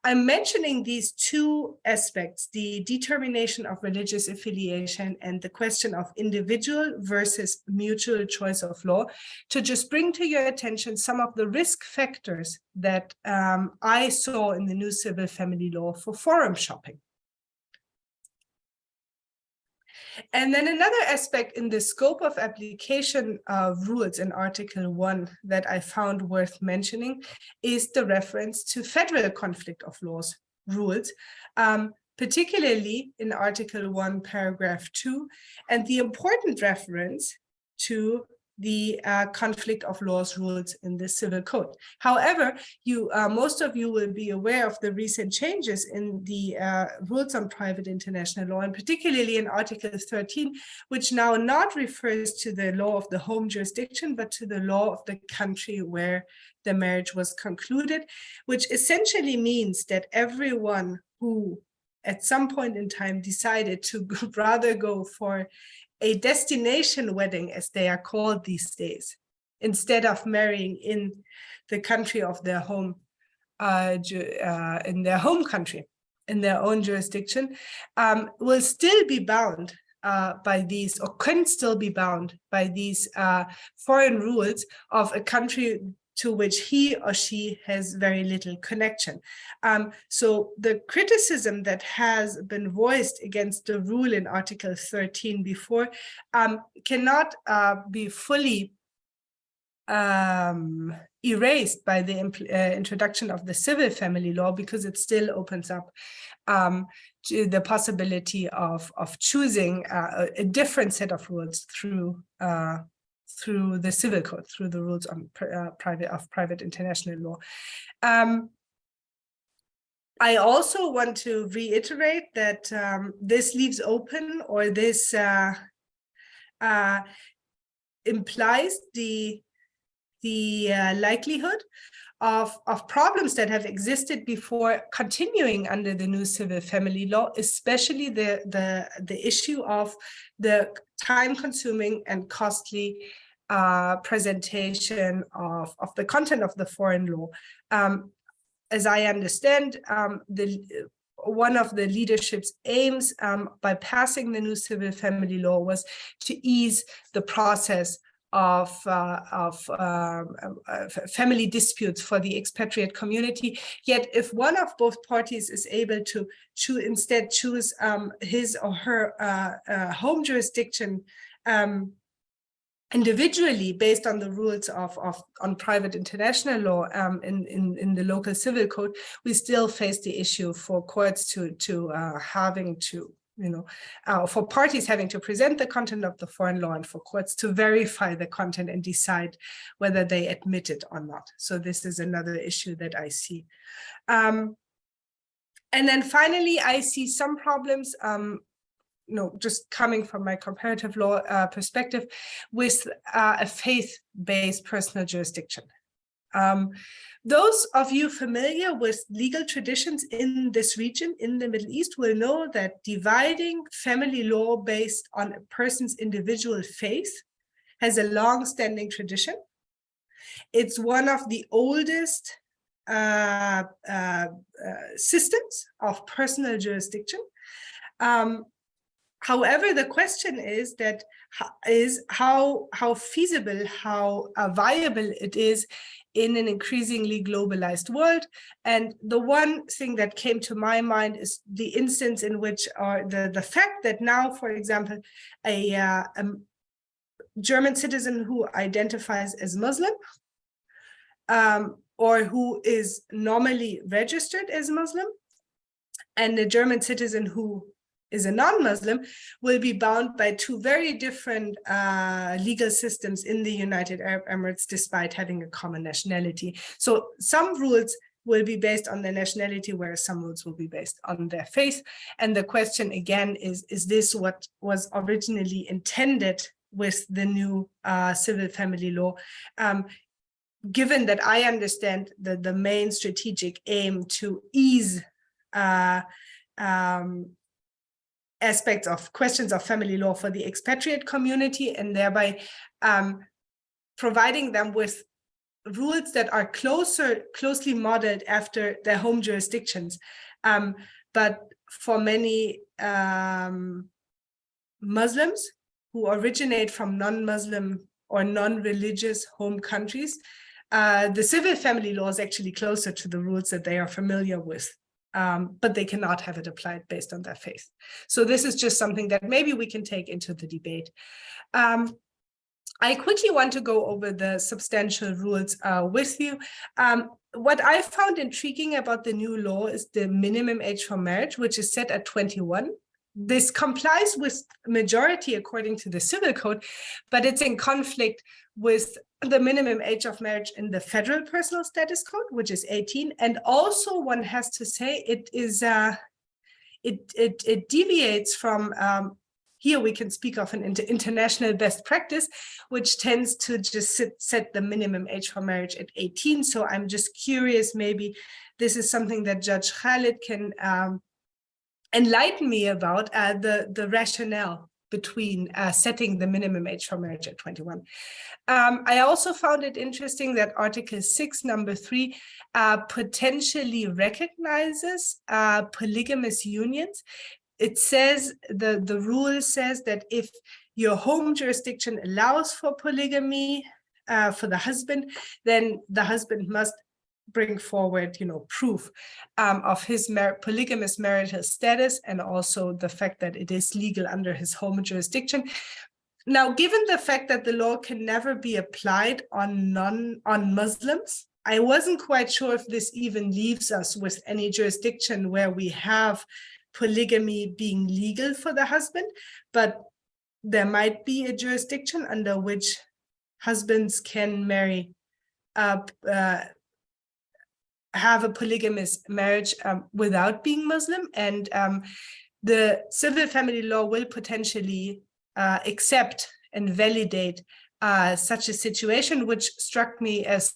I'm mentioning these two aspects, the determination of religious affiliation and the question of individual versus mutual choice of law, to just bring to your attention some of the risk factors that I saw in the new civil family law for forum shopping. And then another aspect in the scope of application of rules in Article 1 that I found worth mentioning is the reference to federal conflict of laws rules, particularly in Article 1, paragraph 2, and the important reference to the conflict of laws rules in the civil code. However, most of you will be aware of the recent changes in the rules on private international law, and particularly in Article 13, which now not refers to the law of the home jurisdiction, but to the law of the country where the marriage was concluded, which essentially means that everyone who at some point in time decided to rather go for a destination wedding, as they are called these days, instead of marrying in the country of their home, in their home country, in their own jurisdiction, will still be bound by these, or can still be bound by these foreign rules of a country to which he or she has very little connection. So the criticism that has been voiced against the rule in Article 13 before cannot be fully erased by the introduction of the civil family law, because it still opens up to the possibility of choosing a different set of rules through the civil code, through the rules on private international law. I also want to reiterate that this leaves open, or this implies the likelihood of problems that have existed before continuing under the new civil family law, especially the issue of the time-consuming and costly presentation of the content of the foreign law. As I understand, one of the leadership's aims by passing the new civil family law was to ease the process of family disputes for the expatriate community. Yet if one of both parties is able to instead choose his or her home jurisdiction individually based on the rules on private international law in the local civil code, we still face the issue for courts having to, for parties having to present the content of the foreign law, and for courts to verify the content and decide whether they admit it or not. So this is another issue that I see. And then finally, I see some problems, just coming from my comparative law perspective, with a faith-based personal jurisdiction. Those of you familiar with legal traditions in this region, in the Middle East, will know that dividing family law based on a person's individual faith has a long-standing tradition. It's one of the oldest systems of personal jurisdiction. However, the question is how feasible, how viable it is in an increasingly globalized world. And the one thing that came to my mind is the instance in which, the fact that now, for example, a German citizen who identifies as Muslim, or who is normally registered as Muslim, and a German citizen who is a non-Muslim, will be bound by two very different legal systems in the United Arab Emirates, despite having a common nationality. So some rules will be based on their nationality, whereas some rules will be based on their faith. And the question again is this what was originally intended with the new civil family law? Given that I understand that the main strategic aim to ease aspects of questions of family law for the expatriate community, and thereby providing them with rules that are closely modeled after their home jurisdictions. But for many Muslims who originate from non-Muslim or non-religious home countries, the civil family law is actually closer to the rules that they are familiar with. But they cannot have it applied based on their faith. So this is just something that maybe we can take into the debate. I quickly want to go over the substantial rules with you. What I found intriguing about the new law is the minimum age for marriage, which is set at 21. This complies with majority according to the civil code, but it's in conflict with the minimum age of marriage in the federal personal status code, which is 18. And also one has to say it is it deviates from here we can speak of an international best practice, which tends to just set the minimum age for marriage at 18. So I'm just curious, maybe this is something that Judge Khalid can enlighten me about, the rationale between setting the minimum age for marriage at 21. I also found it interesting that Article 6, number 3, potentially recognizes polygamous unions. It says, the rule says that if your home jurisdiction allows for polygamy for the husband, then the husband must bring forward, proof of his polygamous marital status, and also the fact that it is legal under his home jurisdiction. Now, given the fact that the law can never be applied on Muslims, I wasn't quite sure if this even leaves us with any jurisdiction where we have polygamy being legal for the husband, but there might be a jurisdiction under which husbands can marry, have a polygamous marriage without being Muslim, and the civil family law will potentially accept and validate such a situation, which struck me as,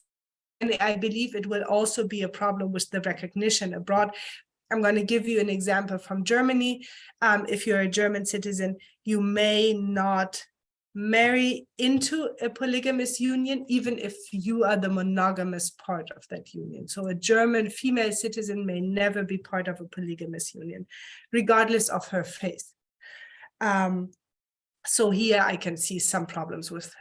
and I believe it will also be a problem with the recognition abroad. I'm going to give you an example from Germany. If you're a German citizen, you may not marry into a polygamous union, even if you are the monogamous part of that union. So a German female citizen may never be part of a polygamous union, regardless of her faith. So here I can see some problems with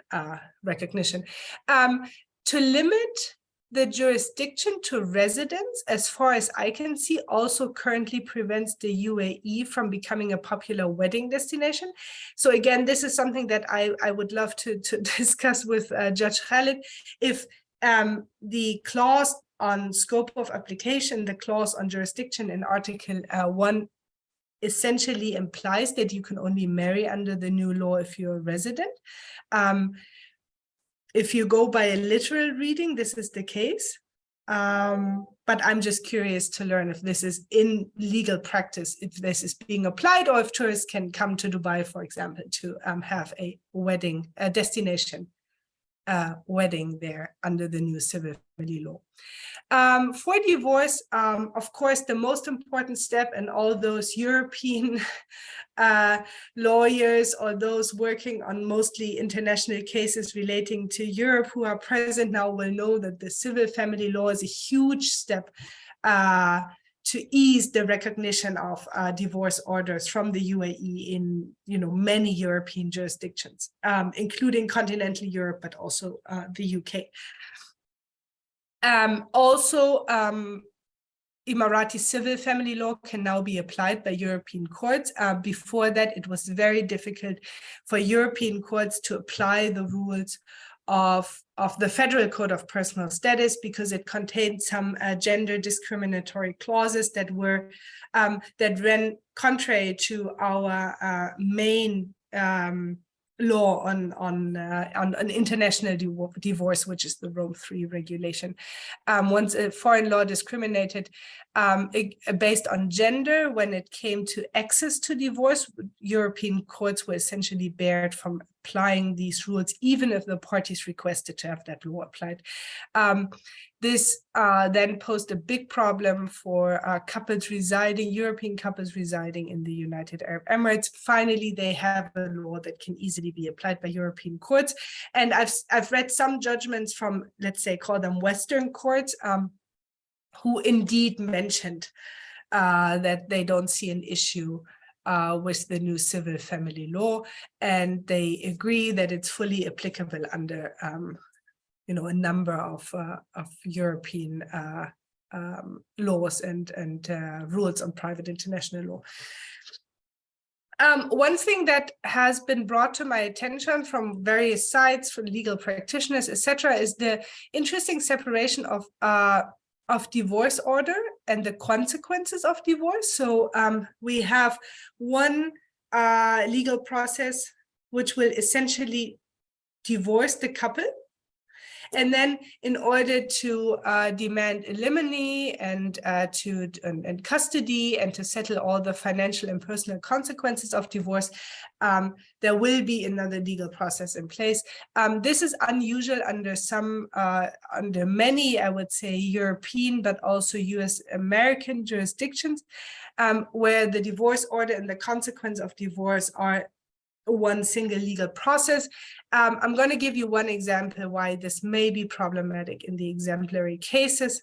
recognition. To limit the jurisdiction to residents, as far as I can see, also currently prevents the UAE from becoming a popular wedding destination. So again, this is something that I would love to discuss with Judge Khalid. If the clause on scope of application, the clause on jurisdiction in Article 1 essentially implies that you can only marry under the new law if you're a resident. If you go by a literal reading, this is the case. But I'm just curious to learn if this is in legal practice, if this is being applied, or if tourists can come to Dubai, for example, to have a wedding, a destination wedding there under the new civil family law. For divorce, of course, the most important step, and all those European lawyers or those working on mostly international cases relating to Europe who are present now will know that the civil family law is a huge step to ease the recognition of divorce orders from the UAE in many European jurisdictions, including continental Europe, but also the UK. Also, Emirati civil family law can now be applied by European courts. Before that, it was very difficult for European courts to apply the rules of the Federal Code of Personal Status, because it contained some gender discriminatory clauses that were that ran contrary to our main law on international divorce, which is the Rome III regulation. Once a foreign law discriminated based on gender, when it came to access to divorce, European courts were essentially barred from applying these rules, even if the parties requested to have that law applied. This then posed a big problem for couples residing, European couples residing in the United Arab Emirates. Finally, they have a law that can easily be applied by European courts. And I've read some judgments from, let's say, call them Western courts, who indeed mentioned that they don't see an issue with the new civil family law, and they agree that it's fully applicable under a number of European laws and rules on private international law. One thing that has been brought to my attention from various sides, from legal practitioners, etc., is the interesting separation of divorce order and the consequences of divorce. So we have one legal process which will essentially divorce the couple. And then in order to demand alimony and custody and to settle all the financial and personal consequences of divorce, there will be another legal process in place. This is unusual under under many, I would say, European, but also US American jurisdictions, where the divorce order and the consequence of divorce are one single legal process. I'm going to give you one example why this may be problematic in the exemplary cases.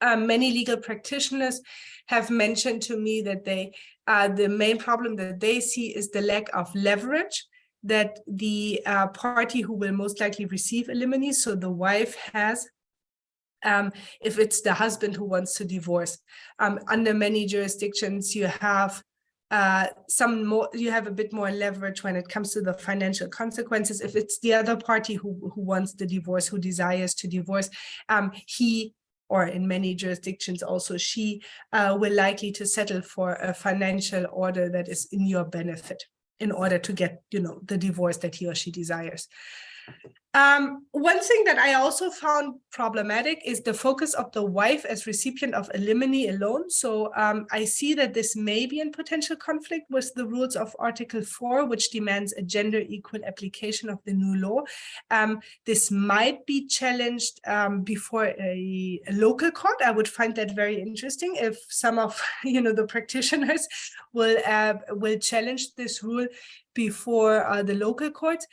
Many legal practitioners have mentioned to me that the main problem that they see is the lack of leverage that the party who will most likely receive alimony, so the wife, has if it's the husband who wants to divorce. Under many jurisdictions, you have you have a bit more leverage when it comes to the financial consequences. If it's the other party who wants the divorce, who desires to divorce, he, or in many jurisdictions also she, will likely to settle for a financial order that is in your benefit in order to get, the divorce that he or she desires. One thing that I also found problematic is the focus of the wife as recipient of alimony alone. So I see that this may be in potential conflict with the rules of Article 4, which demands a gender equal application of the new law. This might be challenged before a local court. I would find that very interesting if some of the practitioners will challenge this rule before the local courts.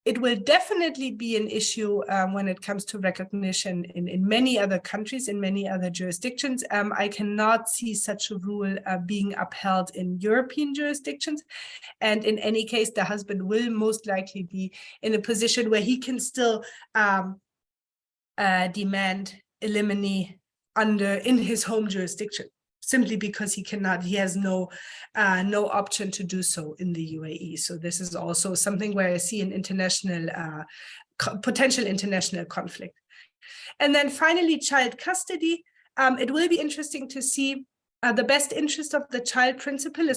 It will definitely be an issue when it comes to recognition in many other countries, in many other jurisdictions. I cannot see such a rule being upheld in European jurisdictions. And in any case, the husband will most likely be in a position where he can still demand alimony in his home jurisdiction, simply because he has no option to do so in the UAE. So this is also something where I see an potential international conflict. And then finally, child custody. It will be interesting to see the best interest of the child principle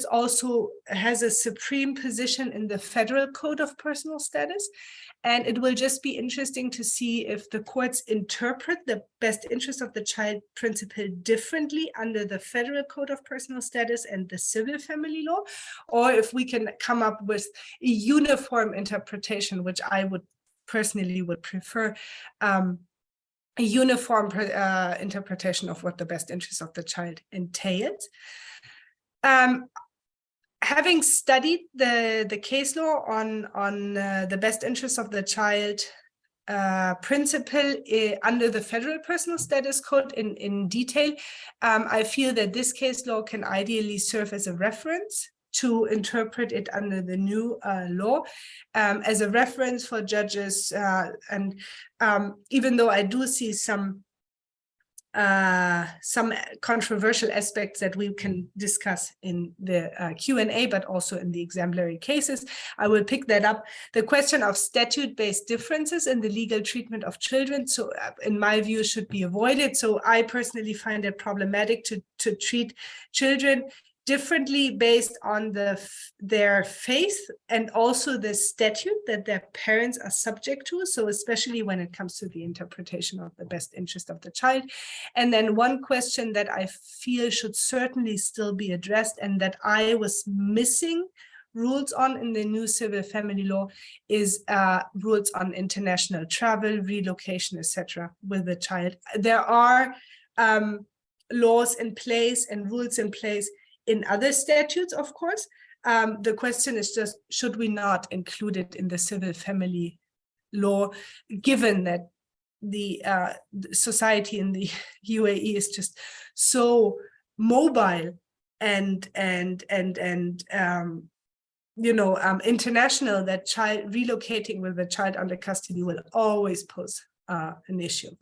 has a supreme position in the Federal Code of Personal Status. And it will just be interesting to see if the courts interpret the best interest of the child principle differently under the Federal Code of Personal Status and the Civil Family Law, or if we can come up with a uniform interpretation, which I would personally prefer, a uniform interpretation of what the best interest of the child entails. Having studied the case law on the best interest of the child principle under the Federal Personal Status Code in detail, I feel that this case law can ideally serve as a reference to interpret it under the new law, as a reference for judges. And even though I do see some controversial aspects that we can discuss in the Q&A, but also in the exemplary cases, I will pick that up. The question of statute-based differences in the legal treatment of children, so in my view, should be avoided. So I personally find it problematic to treat children differently based on their faith and also the statute that their parents are subject to. So especially when it comes to the interpretation of the best interest of the child. And then one question that I feel should certainly still be addressed and that I was missing rules on in the new civil family law is rules on international travel, relocation, etc. with the child. There are laws in place and rules in place in other statutes, of course. The question is just, should we not include it in the civil family law, given that the society in the UAE is just so mobile and international, that relocating with a child under custody will always pose an issue.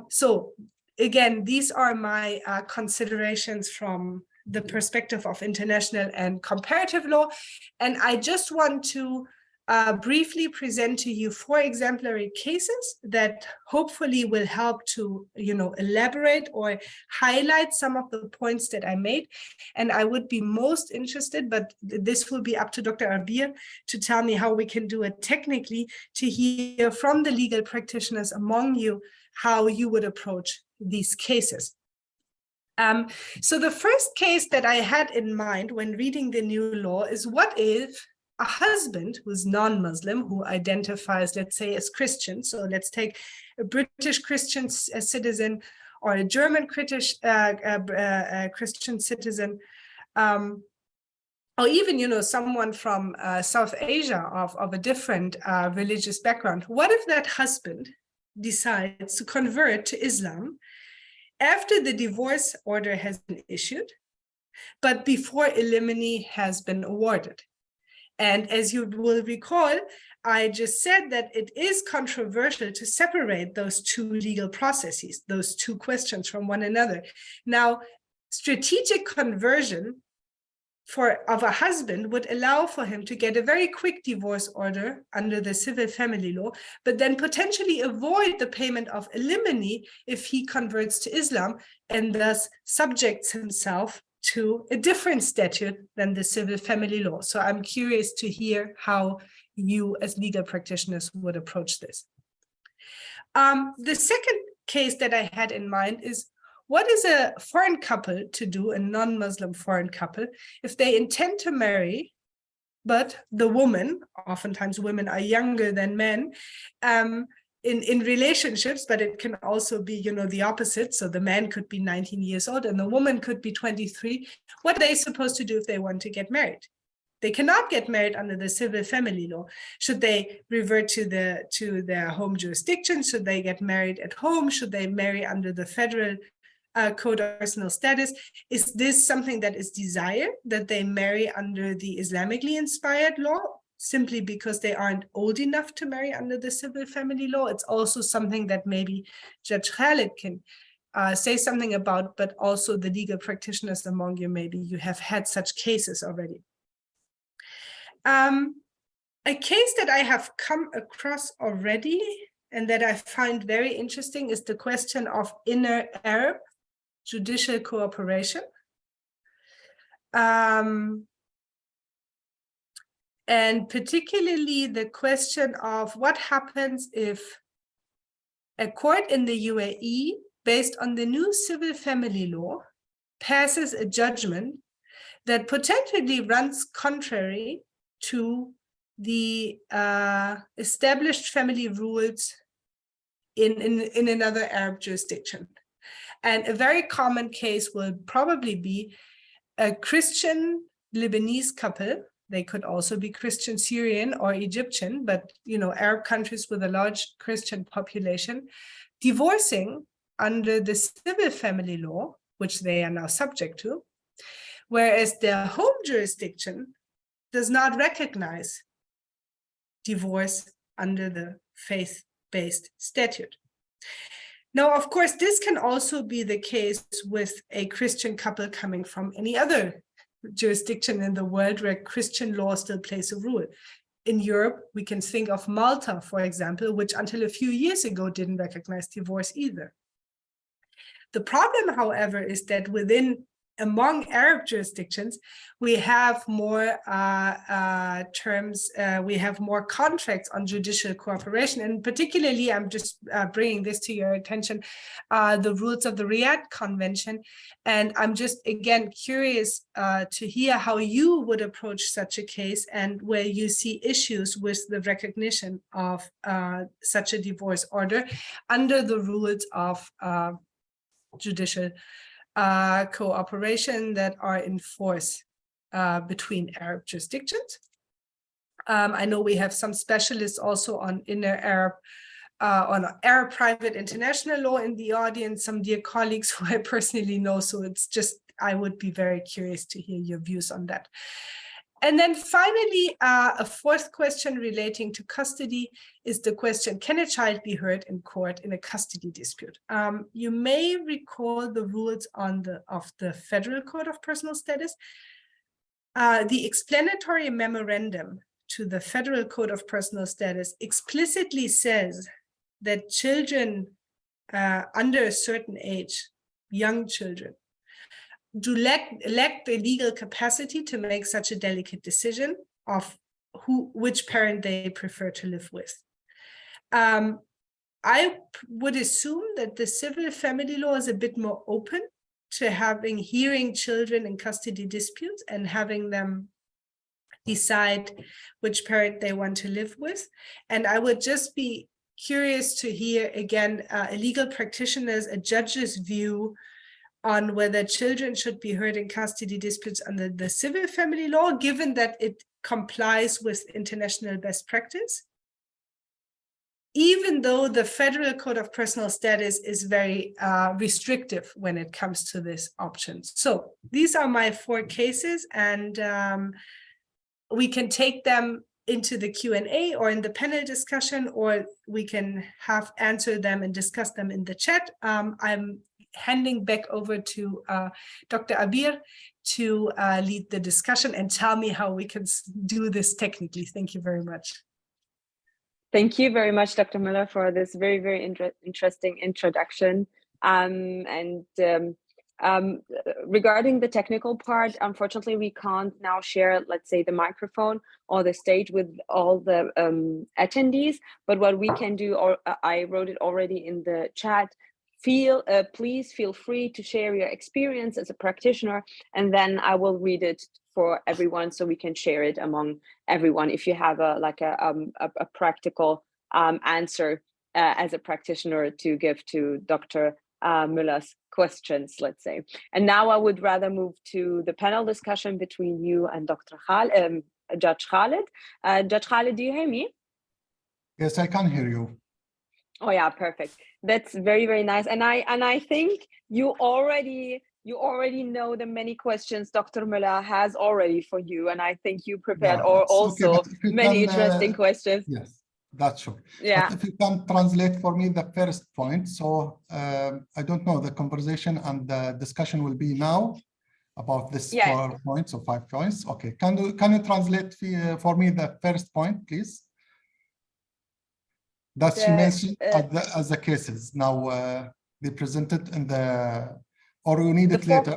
So again, these are my considerations from the perspective of international and comparative law. And I just want to briefly present to you 4 exemplary cases that hopefully will help to, elaborate or highlight some of the points that I made. And I would be most interested, but this will be up to Dr. Arabia to tell me how we can do it technically, to hear from the legal practitioners among you how you would approach these cases. So the first case that I had in mind when reading the new law is, what if a husband who's non-Muslim, who identifies, let's say, as Christian, so let's take a British Christian citizen or a German Christian citizen, or even, someone from South Asia of a different religious background. What if that husband decides to convert to Islam after the divorce order has been issued, but before alimony has been awarded? And as you will recall, I just said that it is controversial to separate those 2 legal processes, those 2 questions from one another. Now, strategic conversion of a husband would allow for him to get a very quick divorce order under the civil family law, but then potentially avoid the payment of alimony if he converts to Islam and thus subjects himself to a different statute than the civil family law. So I'm curious to hear how you as legal practitioners would approach this. The second case that I had in mind is, what is a foreign couple to do, a non-Muslim foreign couple, if they intend to marry, but the woman, oftentimes women are younger than men, in relationships, but it can also be, you know, the opposite. So the man could be 19 years old and the woman could be 23. What are they supposed to do if they want to get married? They cannot get married under the civil family law. Should they revert to their home jurisdiction? Should they get married at home? Should they marry under the federal code of personal status? Is this something that is desired, that they marry under the Islamically inspired law, simply because they aren't old enough to marry under the civil family law? It's also something that maybe Judge Khalid can say something about, but also the legal practitioners among you, maybe you have had such cases already. A case that I have come across already and that I find very interesting is the question of inner Arab judicial cooperation. And particularly the question of what happens if a court in the UAE, based on the new civil family law, passes a judgment that potentially runs contrary to the established family rules in another Arab jurisdiction. And a very common case will probably be a Christian Lebanese couple. They could also be Christian Syrian or Egyptian, but you know, Arab countries with a large Christian population, divorcing under the civil family law, which they are now subject to, whereas their home jurisdiction does not recognize divorce under the faith-based statute. Now, of course, this can also be the case with a Christian couple coming from any other jurisdiction in the world where Christian law still plays a role. In Europe, we can think of Malta, for example, which until a few years ago didn't recognize divorce either. The problem, however, is that among Arab jurisdictions, we have more we have more contracts on judicial cooperation. And particularly, I'm just bringing this to your attention, the rules of the Riyadh Convention. And I'm just, again, curious to hear how you would approach such a case and where you see issues with the recognition of such a divorce order under the rules of judicial cooperation that are in force between Arab jurisdictions. I know we have some specialists also on inner Arab, on Arab private international law in the audience, some dear colleagues who I personally know, so it's just, I would be very curious to hear your views on that. And then finally, a fourth question relating to custody is the question, can a child be heard in court in a custody dispute? You may recall the rules of the Federal Code of Personal Status. The explanatory memorandum to the Federal Code of Personal Status explicitly says that children under a certain age, young children, do lack the legal capacity to make such a delicate decision of which parent they prefer to live with. I would assume that the civil family law is a bit more open to hearing children in custody disputes and having them decide which parent they want to live with. And I would just be curious to hear, again, a legal practitioner's, a judge's view on whether children should be heard in custody disputes under the civil family law, given that it complies with international best practice, even though the Federal Code of Personal Status is very restrictive when it comes to this option. So these are my four cases, and we can take them into the Q&A or in the panel discussion, or we can answer them and discuss them in the chat. I'm handing back over to Dr. Abir to lead the discussion and tell me how we can do this technically. Thank you very much. Thank you very much, Dr. Müller, for this very, very interesting introduction. Regarding the technical part, unfortunately, we can't now share, let's say, the microphone or the stage with all the attendees. But what we can do, or I wrote it already in the chat, please feel free to share your experience as a practitioner, and then I will read it for everyone so we can share it among everyone. If you have a practical answer as a practitioner to give to Dr. Müller's questions, let's say. And now I would rather move to the panel discussion between you and Dr. Judge Khalid. Judge Khalid, do you hear me? Yes, I can hear you. Oh yeah, perfect. That's very, very nice. And I think you already know the many questions Dr. Müller has already for you, and I think you prepared also many interesting questions. Yes, that's true. Yeah. But if you can translate for me the first point, so I don't know, the conversation and the discussion will be now about this 4 points or 5 points. Okay, can you translate for me the first point, please? That she mentioned as the cases. Now they presented in the, or you need it later.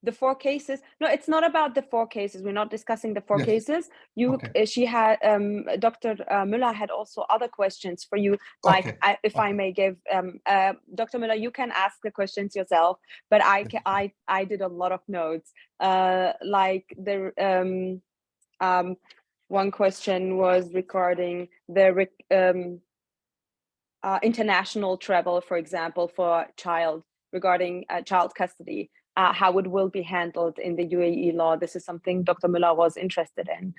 The 4 cases. No, it's not about the 4 cases. We're not discussing the 4 cases. She had, Dr. Müller had also other questions for you. Like, if I may give, Dr. Müller, you can ask the questions yourself, but I did a lot of notes. Like the one question was regarding the international travel, for example, for regarding child custody. How it will be handled in the UAE law. This is something Dr. Müller was interested in.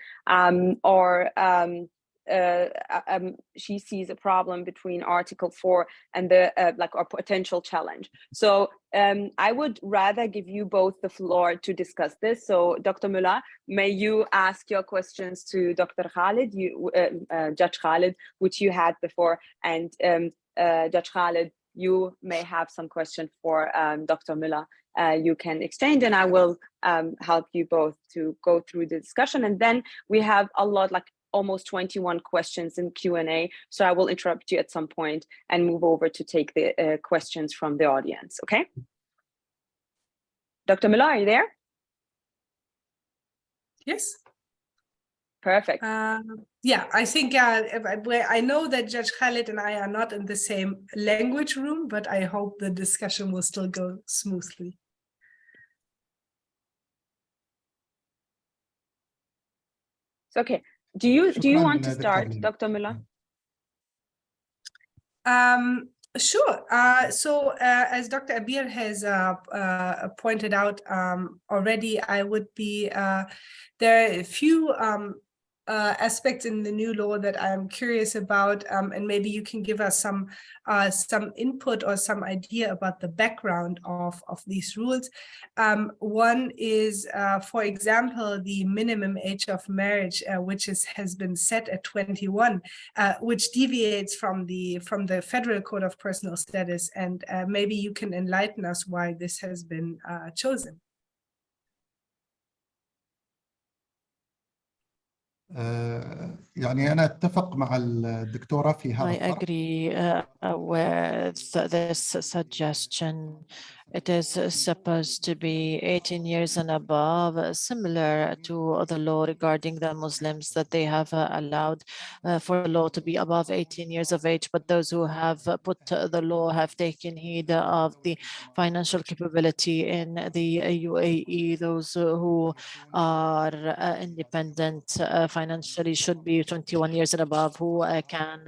She sees a problem between Article 4 and the a potential challenge. So I would rather give you both the floor to discuss this. So Dr. Müller, may you ask your questions to Dr. Khalid, Judge Khalid, which you had before, and Judge Khalid, you may have some question for Dr. Müller. You can exchange, and I will help you both to go through the discussion. And then we have a lot, like almost 21 questions in Q&A. So I will interrupt you at some point and move over to take the questions from the audience, okay? Dr. Müller, are you there? Yes. Perfect. Yeah, I think I know that Judge Khalid and I are not in the same language room, but I hope the discussion will still go smoothly. Okay. Do you want to start, Dr. Müller? Sure. So as Dr. Abir has pointed out already, I would be, there are a few aspects in the new law that I'm curious about, and maybe you can give us some input or some idea about the background of these rules. One is, for example, the minimum age of marriage, which has been set at 21, which deviates from the Federal Code of Personal Status, and maybe you can enlighten us why this has been chosen. يعني أنا أتفق مع الدكتورة في هذا I agree with this suggestion. It is supposed to be 18 years and above, similar to the law regarding the Muslims, that they have allowed for the law to be above 18 years of age. But those who have put the law have taken heed of the financial capability in the UAE. Those who are independent financially should be 21 years and above, who can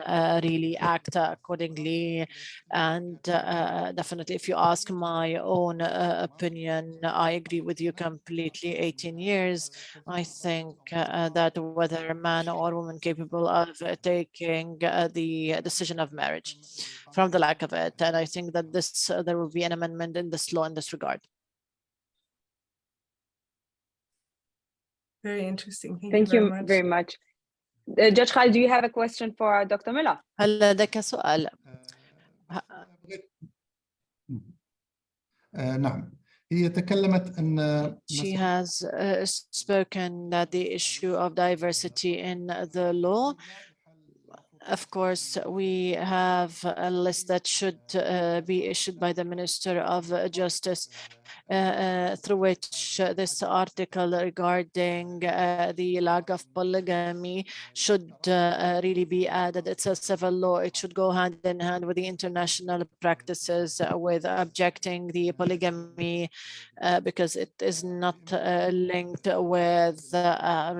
really act accordingly. And definitely, if you ask my own opinion, I agree with you completely. 18 years, I think that whether a man or woman capable of taking the decision of marriage from the lack of it. And I think that this there will be an amendment in this law in this regard. Very interesting. Thank you very much. Judge Khalid, do you have a question for Dr. Müller? هل لديك سؤال؟ نعم هي تكلمت أن She has spoken that the issue of diversity in the law, of course, we have a list that should be issued by the Minister of Justice, through which this article regarding the lack of polygamy should really be added. It's a civil law. It should go hand in hand with the international practices with objecting the polygamy because it is not linked with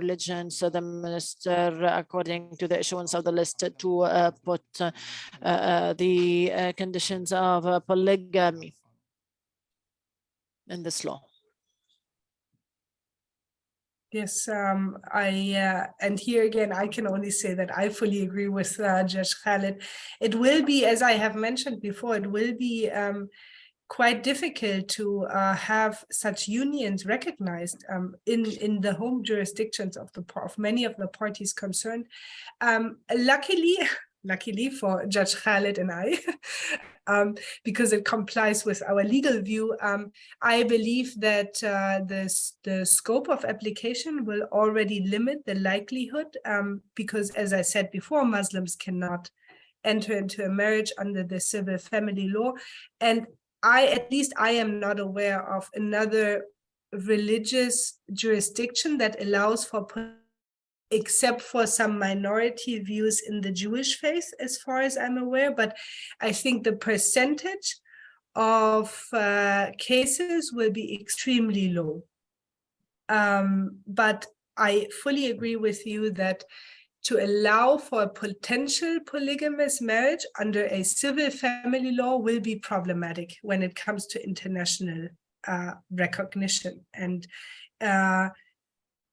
religion. So the minister, according to the issuance of the list, to put the conditions of polygamy in this law. Yes, and here again, I can only say that I fully agree with Judge Khalid. It will be, as I have mentioned before, it will be quite difficult to have such unions recognized in the home jurisdictions of many of the parties concerned. Luckily for Judge Khalid and I, because it complies with our legal view, I believe that the scope of application will already limit the likelihood, because as I said before, Muslims cannot enter into a marriage under the civil family law. And at least I am not aware of another religious jurisdiction that allows for, except for some minority views in the Jewish faith, as far as I'm aware. But I think the percentage of cases will be extremely low. But I fully agree with you that to allow for a potential polygamous marriage under a civil family law will be problematic when it comes to international recognition. And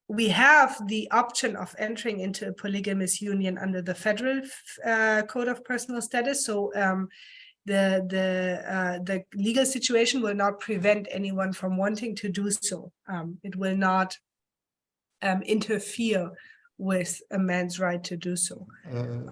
we have the option of entering into a polygamous union under the Federal Code of Personal Status. So the legal situation will not prevent anyone from wanting to do so. It will not interfere with a man's right to do so, and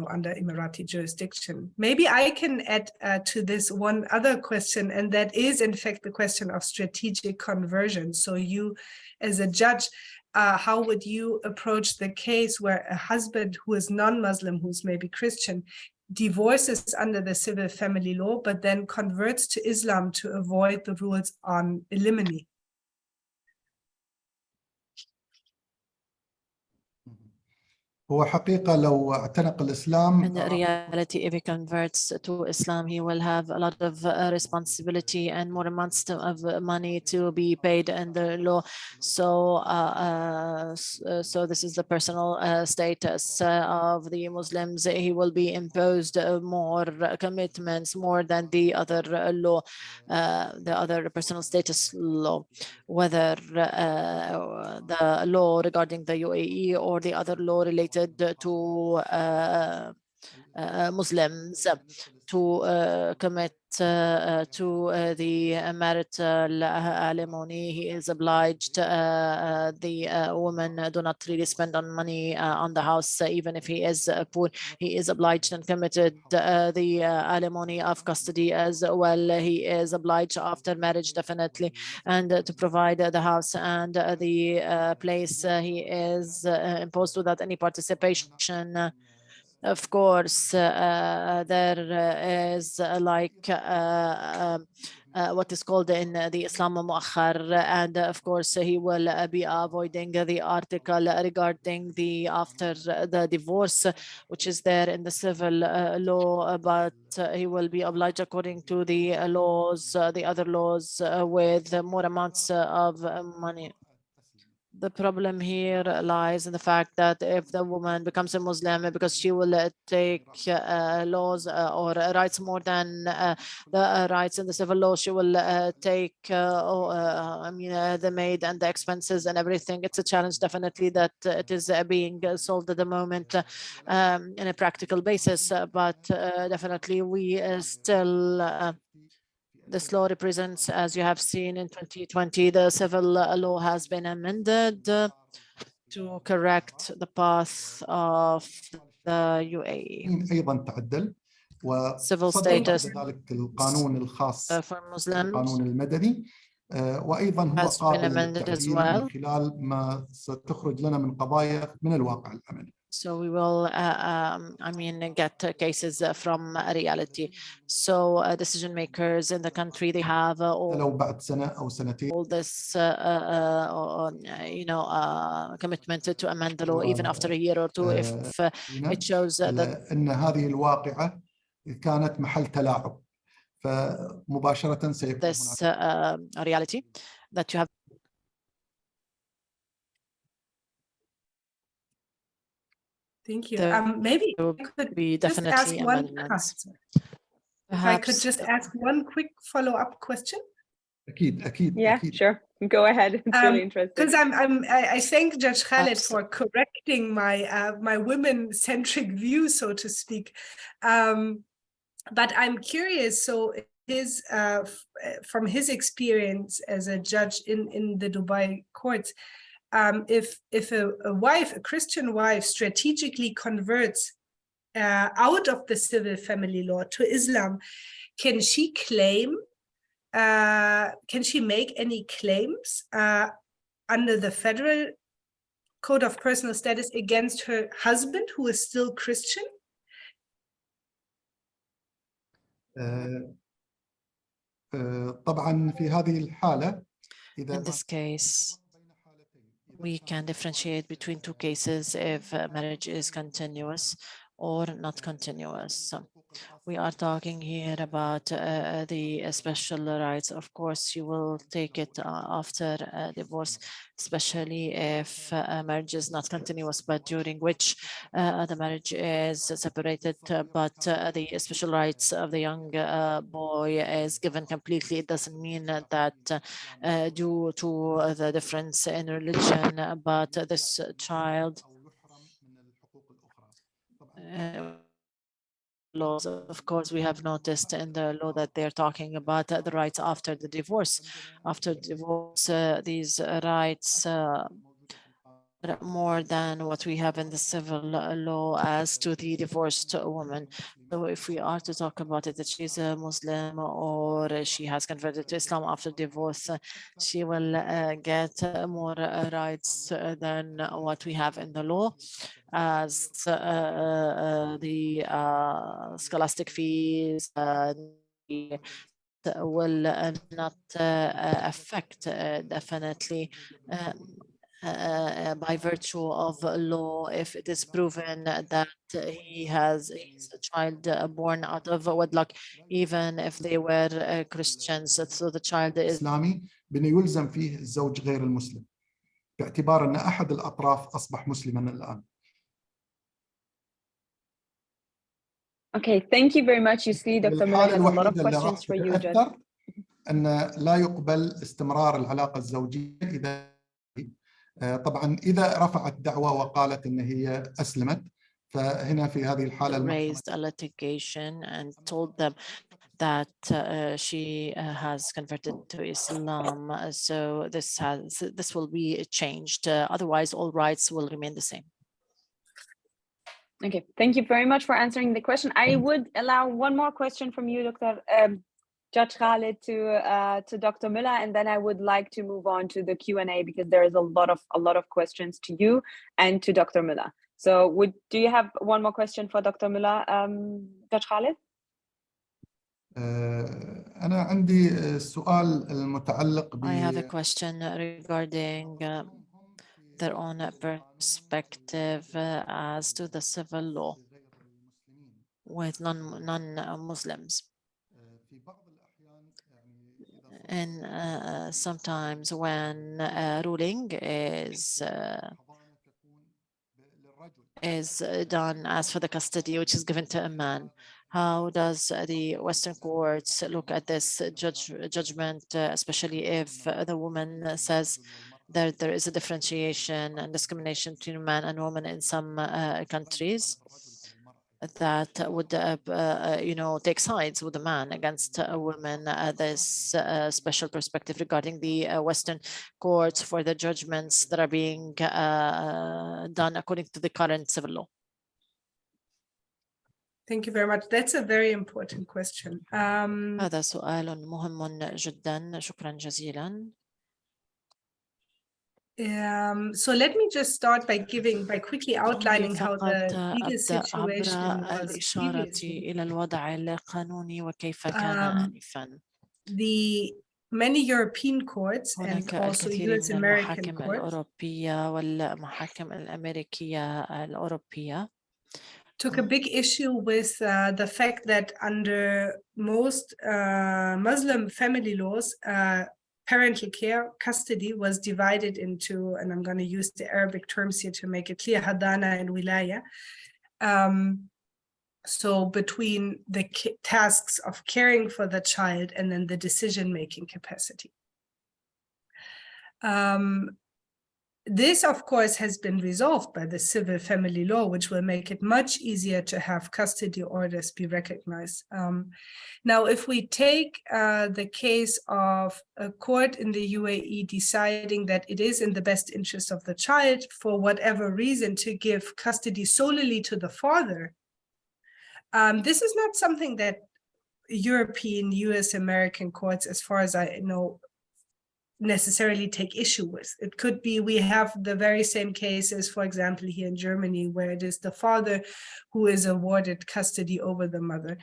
under Emirati jurisdiction. Maybe I can add to this one other question, and that is in fact the question of strategic conversion. So you, as a judge, how would you approach the case where a husband who is non-Muslim, who's maybe Christian, divorces under the civil family law, but then converts to Islam to avoid the rules on alimony? هو حقيقة لو اعتنق الإسلام. In reality, if he converts to Islam, he will have a lot of responsibility and more amounts of money to be paid in the law. So, so this is the personal status of the Muslims. He will be imposed more commitments, more than the other law, the other personal status law, whether the law regarding the UAE or the other law related to Muslims to commit to the marital alimony. He is obliged, the woman do not really spend on money on the house, even if he is poor. He is obliged and committed the alimony of custody as well. He is obliged after marriage, definitely, and to provide the house and the place. He is imposed without any participation. Of course, there is like what is called in the Islam Muakhar, and of course he will be avoiding the article regarding the after the divorce, which is there in the civil law, but he will be obliged according to the laws, the other laws, with more amounts of money. The problem here lies in the fact that if the woman becomes a Muslim, because she will take laws or rights more than the rights in the civil law, she will take the maid and the expenses and everything. It's a challenge, definitely, that it is being solved at the moment in a practical basis, but definitely we still this law represents, as you have seen in 2020, the civil law has been amended to correct the path of the UAE. أيضا تعدل وصدر ذلك القانون الخاص القانون المدني، وأيضا هو قابل للتعديل من خلال ما ستخرج لنا من قضايا من الواقع العملي. So we will, get cases from reality. So decision makers in the country, they have لو بعد سنة أو سنتين all this, commitment to amend the law even after a year or two if it shows that أن هذه الواقعة كانت محل تلاعب، فمباشرة سيكون this reality that you have. Thank you. Maybe I could just ask one. If I could just ask one quick follow-up question. أكيد. Yeah, sure. Go ahead. It's really interesting. Because I thank Judge Khaled for correcting my women-centric view, so to speak. But I'm curious. So from his experience as a judge in the Dubai courts, if a wife, a Christian wife, strategically converts out of the civil family law to Islam, can she claim? Can she make any claims under the federal code of personal status against her husband, who is still Christian? طبعا في هذه الحالة In this case, we can differentiate between two cases if marriage is continuous or not continuous. We are talking here about the special rights. Of course, you will take it after divorce, especially if marriage is not continuous, but during which the marriage is separated, but the special rights of the young boy is given completely. It doesn't mean that due to the difference in religion, but this child laws, of course, we have noticed in the law that they're talking about the rights after the divorce. After divorce, these rights more than what we have in the civil law as to the divorced woman. So if we are to talk about it, that she's a Muslim or she has converted to Islam after divorce, she will get more rights than what we have in the law, as the scholastic fees will not affect definitely by virtue of law if it is proven that he's a child born out of wedlock, even if they were Christians. So the child is إسلامي بأنه يلزم فيه الزوج غير المسلم باعتبار أن أحد الأطراف أصبح مسلما الآن. Okay, thank you very much. You see, Dr. Miller has a lot of questions for you, Judge. أن لا يقبل استمرار العلاقة الزوجية طبعا إذا رفعت دعوى وقالت أن هي أسلمت، فهنا في هذه الحالة raised a litigation and told them that she has converted to Islam. So this will be changed. Otherwise, all rights will remain the same. Okay, thank you very much for answering the question. I would allow one more question from you, Judge Khaled, to Dr. Miller, and then I would like to move on to the Q&A because there is a lot of questions to you and to Dr. Miller. So do you have one more question for Dr. Miller, Judge Khaled? أنا عندي سؤال المتعلق I have a question regarding their own perspective as to the civil law with non-Muslims. And sometimes when a ruling is done as for the custody, which is given to a man, how does the Western courts look at this judgment, especially if the woman says that there is a differentiation and discrimination between a man and woman in some countries that would, take sides with the man against women? This special perspective regarding the Western courts for the judgments that are being done according to the current civil law. Thank you very much. That's a very important question. هذا سؤال مهم جدا. شكرا جزيلا. So let me just start by quickly outlining how the legal أبدأ عبر situation was الإشارة previously. إلى الوضع القانوني وكيف كان آنفا. The many European courts and هناك also الكثير US من American المحاكم courts الأوروبية والمحاكم الأمريكية الأوروبية took a big issue with the fact that under most Muslim family laws, parental care, custody was divided into, and I'm going to use the Arabic terms here to make it clear, hadana and wilaya. So between the tasks of caring for the child and then the decision-making capacity. This, of course, has been resolved by the civil family law, which will make it much easier to have custody orders be recognized. Now, if we take the case of a court in the UAE deciding that it is in the best interest of the child, for whatever reason, to give custody solely to the father, this is not something that European, US, American courts, as far as I know, necessarily take issue with. It could be we have the very same cases, for example, here in Germany, where it is the father who is awarded custody over the mother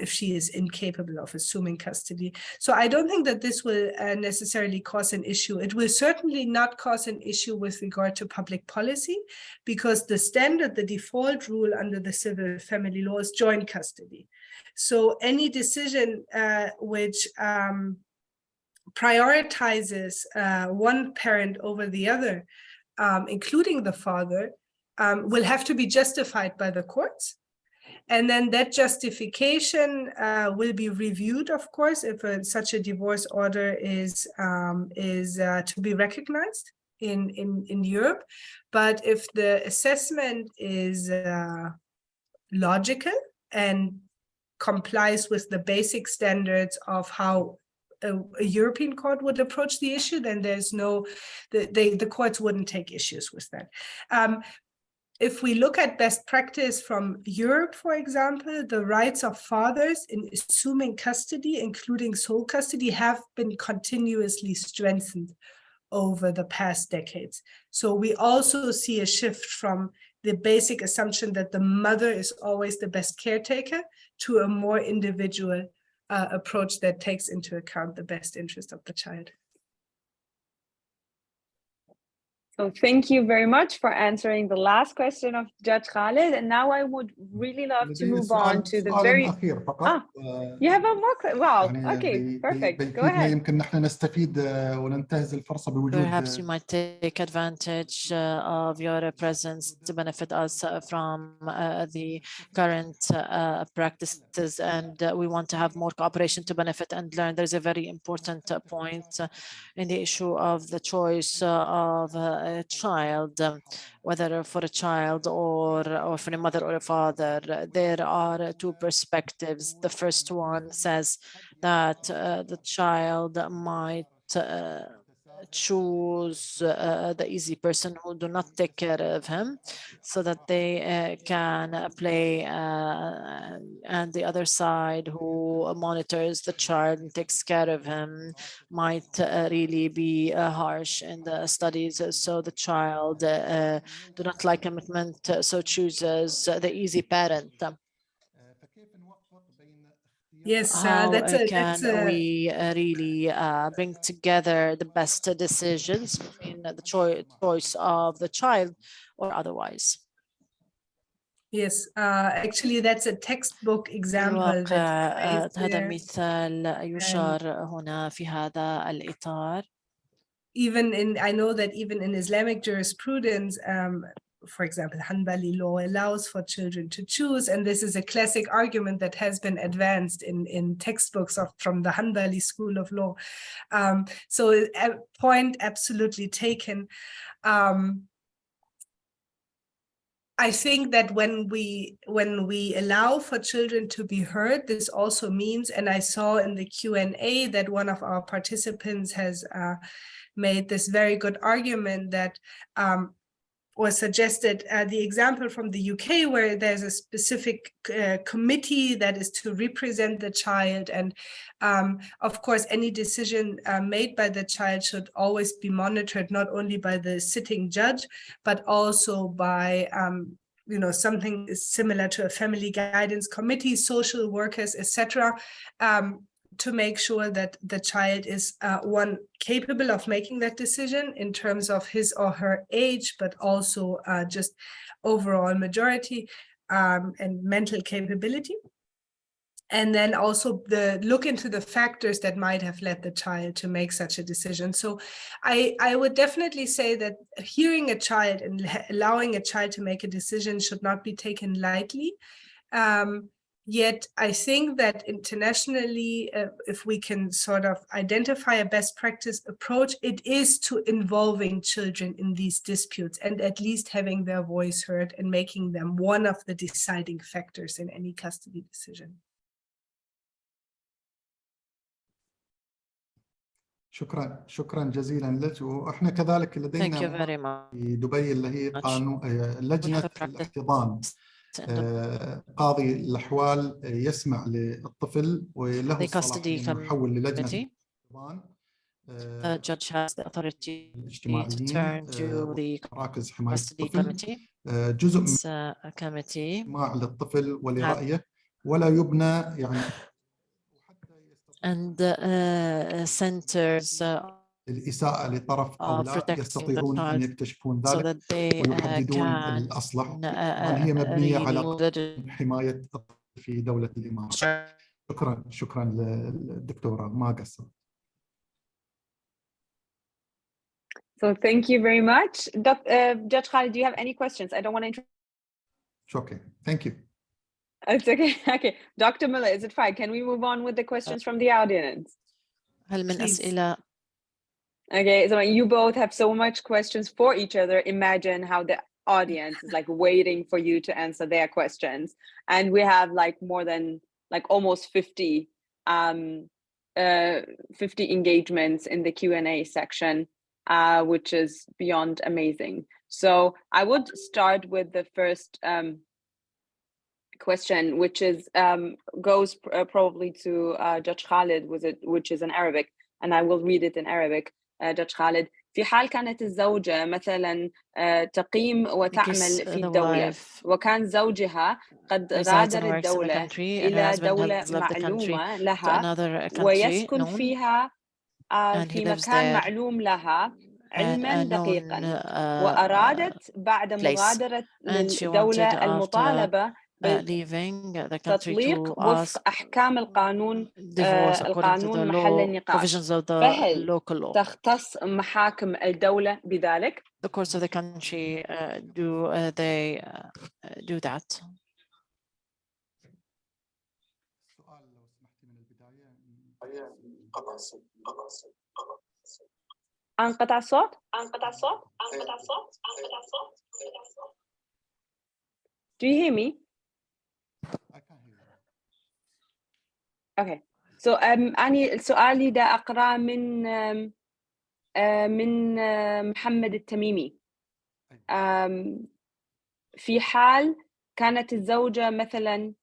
if she is incapable of assuming custody. So I don't think that this will necessarily cause an issue. It will certainly not cause an issue with regard to public policy, because the standard, the default rule under the civil family law is joint custody. So any decision which prioritizes one parent over the other, including the father, will have to be justified by the courts. And then that justification will be reviewed, of course, if such a divorce order is to be recognized in Europe. But if the assessment is logical and complies with the basic standards of how a European court would approach the issue, then there's no, the courts wouldn't take issues with that. If we look at best practice from Europe, for example, the rights of fathers in assuming custody, including sole custody, have been continuously strengthened over the past decades. So we also see a shift from the basic assumption that the mother is always the best caretaker to a more individual approach that takes into account the best interest of the child. So thank you very much for answering the last question of Judge Khaled. And now I would really love to move on to the very... you have a more... Wow, okay, perfect. Go ahead. Perhaps you might take advantage of your presence to benefit us from the current practices, and we want to have more cooperation to benefit and learn. There's a very important point in the issue of the choice of a child, whether for a child or for a mother or a father. There are two perspectives. The first one says that the child might choose the easy person who do not take care of him so that they can play, and the other side who monitors the child and takes care of him might really be harsh in the studies. So the child do not like commitment, so chooses the easy parent. Yes, how can we really bring together the best decisions between the choice of the child or otherwise? Yes, actually that's a textbook example. هذا مثال يشار هنا في هذا الإطار. Even in, I know that even in Islamic jurisprudence, for example, Hanbali law allows for children to choose, and this is a classic argument that has been advanced in textbooks from the Hanbali school of law. So a point absolutely taken. I think that when we allow for children to be heard, this also means, and I saw in the Q&A that one of our participants has made this very good argument that was suggested the example from the UK, where there's a specific committee that is to represent the child. And of course, any decision made by the child should always be monitored, not only by the sitting judge, but also by something similar to a family guidance committee, social workers, etc., to make sure that the child is one, capable of making that decision in terms of his or her age, but also just overall majority and mental capability. And then also look into the factors that might have led the child to make such a decision. So I would definitely say that hearing a child and allowing a child to make a decision should not be taken lightly. Yet I think that internationally, if we can sort of identify a best practice approach, it is to involving children in these disputes and at least having their voice heard and making them one of the deciding factors in any custody decision. شكرا جزيلا لك. واحنا كذلك لدينا في دبي اللي هي قانون لجنة الاحتضان. قاضي الأحوال يسمع للطفل وله الصلاحية أن يحول للجنة الاحتضان. The judge has the authority to turn to the مراكز حماية custody الطفل. committee. جزء من committee للطفل ولرأيه ولا يبنى يعني and centers الإساءة لطرف أو لا يستطيعون أن يكتشفون ذلك ويحددون الأصلح. طبعا هي مبنية على حماية الطفل في دولة الإمارات. شكرا للدكتورة، ما قصرت. So thank you very much. Judge Khalid, do you have any questions? I don't want to interrupt. It's okay. Thank you. It's okay. Okay. Dr. Miller, is it fine? Can we move on with the questions from the audience? هل من أسئلة؟ Okay, so you both have so much questions for each other. Imagine how the audience is like waiting for you to answer their questions. And we have like more than like almost 50 engagements in the Q&A section, which is beyond amazing. So I would start with the first question, which is goes probably to Judge Khalid, which is in Arabic, and I will read it in Arabic. Judge Khalid, في حال كانت الزوجة مثلا تقيم وتعمل في الدولة وكان زوجها قد غادر الدولة إلى دولة معلومة لها ويسكن فيها في مكان معلوم لها علما دقيقا وأرادت بعد مغادرة الدولة المطالبة تطبيق وفق أحكام القانون محل النقاش، فهل تختص محاكم الدولة بذلك؟ The courts of the country do they do that? انقطع الصوت؟ Do you hear me? Okay. So أنا سؤالي دا أقرأ من محمد التميمي. في حال كانت الزوجة مثلا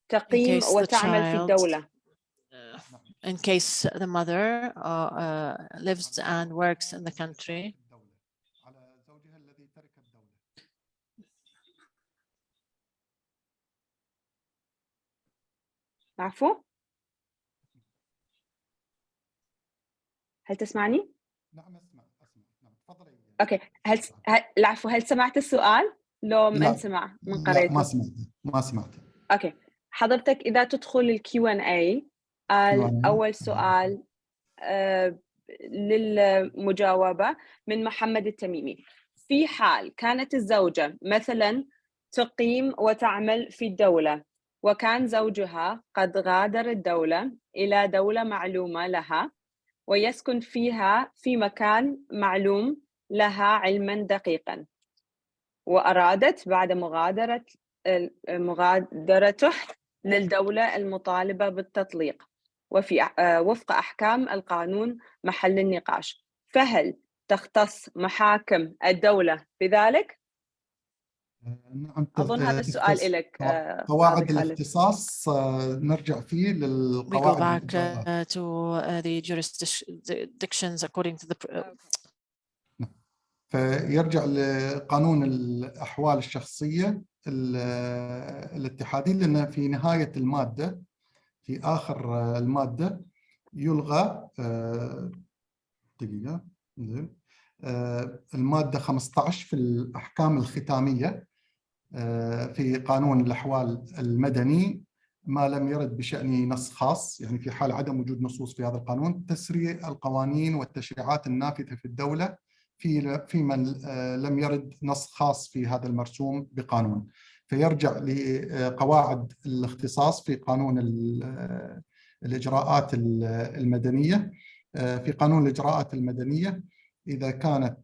تقيم وتعمل في الدولة. In case the mother lives and works in the country. عفوا؟ هل تسمعني؟ نعم أسمع. نعم تفضلي. أوكي. العفو، هل سمعت السؤال؟ لو ما انسمع من قريته. ما سمعت. أوكي. حضرتك إذا تدخل ال Q&A أول سؤال للمجاوبة من محمد التميمي. في حال كانت الزوجة مثلا تقيم وتعمل في الدولة وكان زوجها قد غادر الدولة إلى دولة معلومة لها ويسكن فيها في مكان معلوم لها علما دقيقا وأرادت بعد مغادرته للدولة المطالبة بالتطليق وفي وفق أحكام القانون محل النقاش، فهل تختص محاكم الدولة بذلك؟ نعم، أظن هذا السؤال لك. قواعد الاختصاص نرجع فيه للقواعد We go back to the jurisdictions according to the فيرجع لقانون الأحوال الشخصية الاتحادي، لأن في نهاية المادة، في آخر المادة يلغى دقيقة المادة 15 في الأحكام الختامية في قانون الأحوال المدني، ما لم يرد بشأن نص خاص، يعني في حال عدم وجود نصوص في هذا القانون، تسري القوانين والتشريعات النافذة في الدولة في من لم يرد نص خاص في هذا المرسوم بقانون. فيرجع لقواعد الاختصاص في قانون الإجراءات المدنية. في قانون الإجراءات المدنية، إذا كانت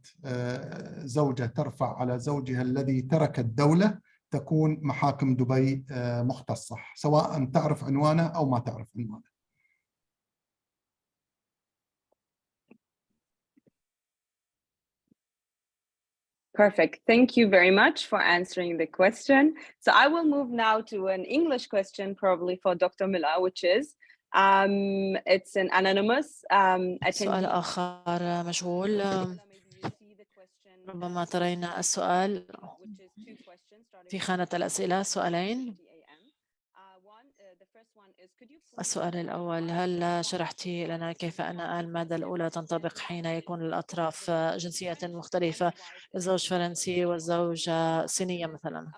زوجة ترفع على زوجها الذي ترك الدولة، تكون محاكم دبي مختصة، سواء تعرف عنوانه أو ما تعرف عنوانه. Perfect. Thank you very much for answering the question. So I will move now to an English question, probably for Dr. Miller, which is, it's an anonymous سؤال آخر مجهول. ربما ترين السؤال في خانة الأسئلة، سؤالين. السؤال الأول: هل شرحتِ لنا كيف أن المادة الأولى تنطبق حين يكون الأطراف جنسية مختلفة، الزوج فرنسي والزوجة صينية مثلا؟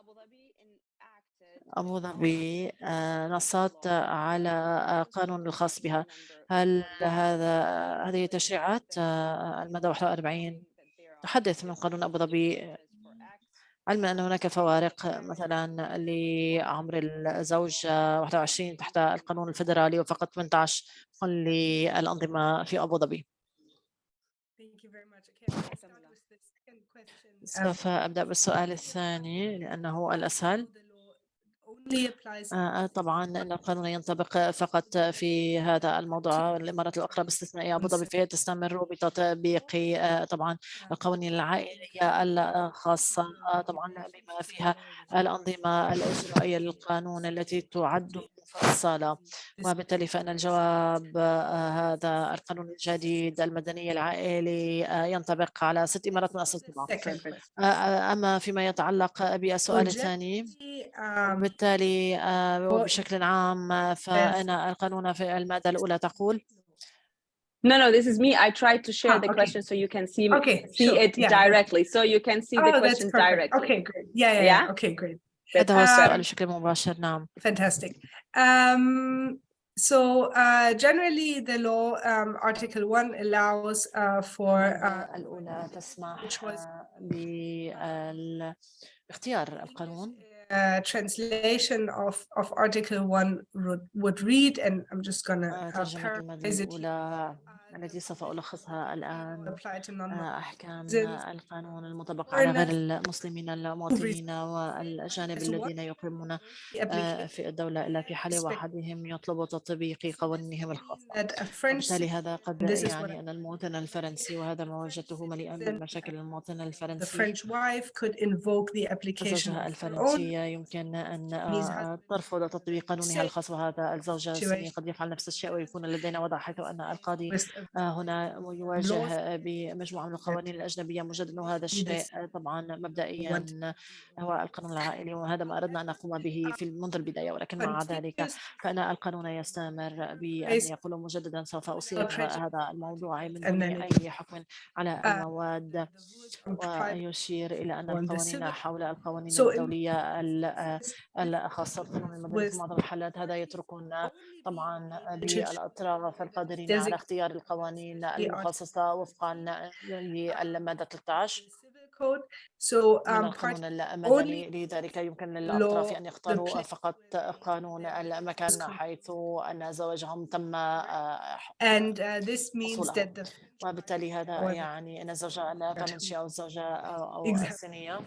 أبو ظبي نصت على قانون الخاص بها. هل هذه تشريعات المادة 41 تحدث من قانون أبو ظبي، علما أن هناك فوارق مثلا لعمر الزوج 21 تحت القانون الفيدرالي وفقط 18 للأنظمة في أبو ظبي. سوف أبدأ بالسؤال الثاني لأنه الأسهل. طبعا أن القانون ينطبق فقط في هذا الموضوع. الإمارات الأخرى باستثناء أبو ظبي فهي تستمر بتطبيق طبعا القوانين العائلية الخاصة طبعا بما فيها الأنظمة الإجرائية للقانون التي تعد مفصلة، وبالتالي فإن الجواب هذا القانون الجديد المدني العائلي ينطبق على 6 إمارات من أصل 7. أما فيما يتعلق بالسؤال الثاني، وبالتالي وبشكل عام فإن القانون في المادة الأولى تقول. No, this is me. I tried to share the question so you can see it directly. So you can see the questions directly. Okay, great. Yeah. Okay, great. هذا هو السؤال بشكل مباشر. نعم. Fantastic. So generally the law Article 1 allows for الأولى تسمح باختيار القانون. Translation of Article 1 would read, and I'm just going to ترجمة المادة الأولى التي سوف ألخصها الآن: أحكام القانون المطبقة على غير المسلمين المواطنين والأجانب الذين يقيمون في الدولة إلا في حال واحدهم يطلب تطبيق قوانينهم الخاصة. وبالتالي هذا قد يعني أن المواطن الفرنسي، وهذا ما وجدته مليئا بالمشاكل، المواطن الفرنسي زوجها الفرنسية يمكن أن ترفض تطبيق قانونها الخاص، وهذا الزوج الصيني قد يفعل نفس الشيء، ويكون لدينا وضع حيث أن القاضي هنا يواجه بمجموعة من القوانين الأجنبية مجددا، وهذا الشيء طبعا مبدئيا هو القانون العائلي، وهذا ما أردنا أن نقوم به منذ البداية. ولكن مع ذلك فإن القانون يستمر بأن يقول مجددا: سوف أصيغ هذا الموضوع من دون أي حكم على المواد، ويشير إلى أن القوانين حول القوانين الدولية الخاصة بالقانون المدني في معظم الحالات هذا يتركون طبعا بالأطراف القادرين على اختيار القوانين المخصصة وفقا للمادة 13 من القانون المدني. لذلك يمكن للأطراف أن يختاروا فقط قانون المكان حيث أن زواجهم تم حصوله، وبالتالي هذا يعني أن الزوجة الفرنسية أو الزوجة أو الصينية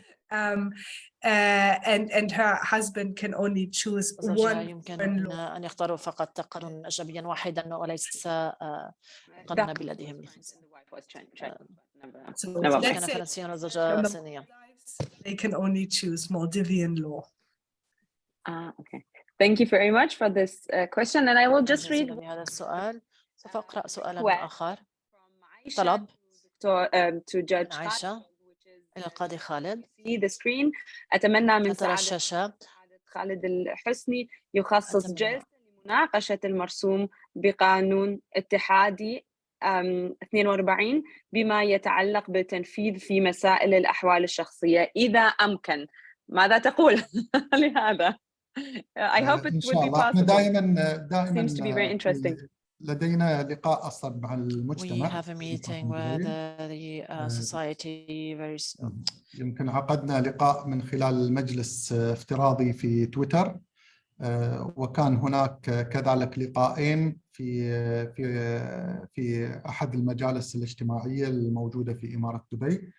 and her husband can only choose زوجها يمكن أن يختاروا فقط قانون أجنبيا واحدا وليس قانون بلادهم. So نعم. let's كان say فرنسيا والزوجة صينية. they can only choose Maldivian law. Okay. Thank you very much for this question, and I will just read هذا السؤال. سوف أقرأ سؤالا Well, آخر. from طلب to Judge عائشة إلى القاضي خالد. see the screen. أتمنى من ترى سعادة الشاشة. خالد الحسني يخصص جلسة لمناقشة المرسوم بقانون اتحادي 42 بما يتعلق بالتنفيذ في مسائل الأحوال الشخصية إذا أمكن. ماذا تقول لهذا؟ I hope it would be possible. دائما Seems to be very interesting. لدينا لقاء أصلا مع We المجتمع. have a meeting with the society very soon. يمكن عقدنا لقاء من خلال مجلس افتراضي في تويتر، وكان هناك كذلك لقاءين في أحد المجالس الاجتماعية الموجودة في إمارة دبي،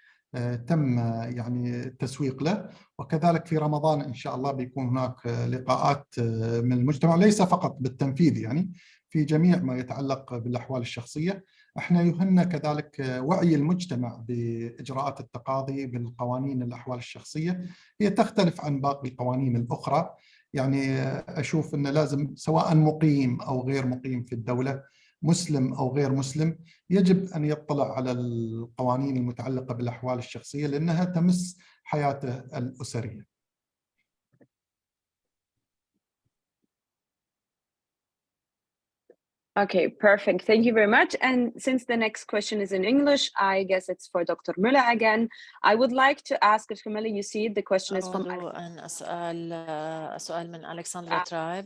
تم يعني التسويق له. وكذلك في رمضان إن شاء الله بيكون هناك لقاءات من المجتمع، ليس فقط بالتنفيذ، يعني في جميع ما يتعلق بالأحوال الشخصية. احنا يهمنا كذلك وعي المجتمع بإجراءات التقاضي بالقوانين الأحوال الشخصية. هي تختلف عن باقي القوانين الأخرى، يعني أشوف أنه لازم سواء مقيم أو غير مقيم في الدولة، مسلم أو غير مسلم، يجب أن يطلع على القوانين المتعلقة بالأحوال الشخصية لأنها تمس حياته الأسرية. Okay, perfect. Thank you very much. And since the next question is in English, I guess it's for Dr. Müller again. I would like to ask Dr. Müller, you see the question is from أن أسأل سؤال من ألكسندرا ترايب.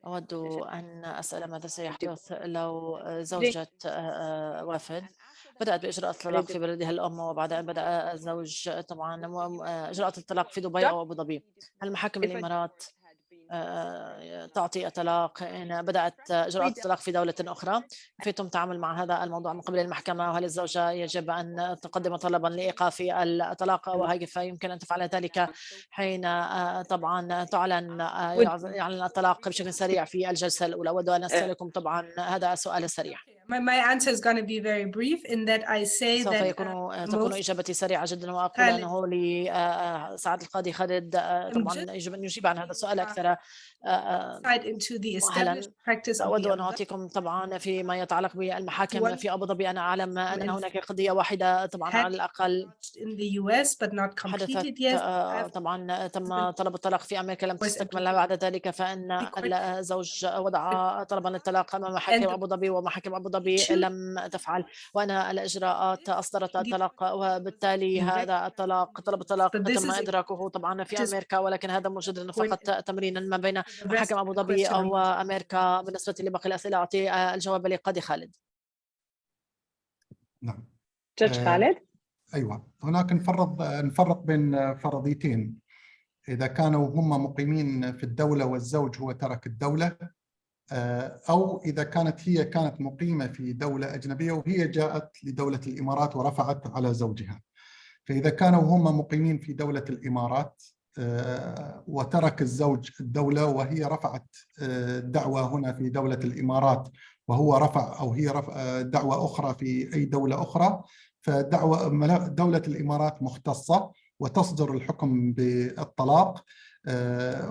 أود أن أسأل ماذا سيحدث لو زوجة وافد بدأت بإجراءات الطلاق في بلدها الأم، وبعد أن بدأ الزوج طبعا إجراءات الطلاق في دبي أو أبو ظبي، هل محاكم الإمارات تعطي الطلاق إن بدأت إجراءات الطلاق في دولة أخرى؟ كيف يتم التعامل مع هذا الموضوع من قبل المحكمة؟ وهل الزوجة يجب أن تقدم طلبا لإيقاف الطلاق، وكيف يمكن أن تفعل ذلك حين طبعا يعلن الطلاق بشكل سريع في الجلسة الأولى؟ أود أن أسألكم طبعا هذا السؤال السريع. My answer is going to be very brief in that I say سوف that تكون إجابتي سريعة جدا، وأقول أنه لسعادة القاضي خالد طبعا يجب أن يجيب عن هذا السؤال أكثر مؤهلا. أود أن أعطيكم طبعا فيما يتعلق بالمحاكم في أبو ظبي. أنا أعلم أن هناك قضية واحدة طبعا على الأقل حدثت طبعا تم طلب الطلاق في أمريكا لم تستكملها، بعد ذلك فإن الزوج وضع طلبا للطلاق أمام محاكم أبو ظبي، ومحاكم أبو ظبي لم تفعل، وأن الإجراءات أصدرت الطلاق، وبالتالي هذا الطلاق طلب الطلاق تم إدراكه طبعا في أمريكا، ولكن هذا مجرد فقط تمرينا ما بين محاكم أبو ظبي أو أمريكا. بالنسبة لباقي الأسئلة أعطي الجواب لقاضي خالد. نعم. جدج خالد. أيوة، هناك نفرق بين فرضيتين: إذا كانوا هم مقيمين في الدولة والزوج هو ترك الدولة، أو إذا كانت مقيمة في دولة أجنبية وهي جاءت لدولة الإمارات ورفعت على زوجها. فإذا كانوا هم مقيمين في دولة الإمارات وترك الزوج الدولة وهي رفعت دعوة هنا في دولة الإمارات، وهو رفع أو هي رفع دعوة أخرى في أي دولة أخرى، فدعوة دولة الإمارات مختصة وتصدر الحكم بالطلاق،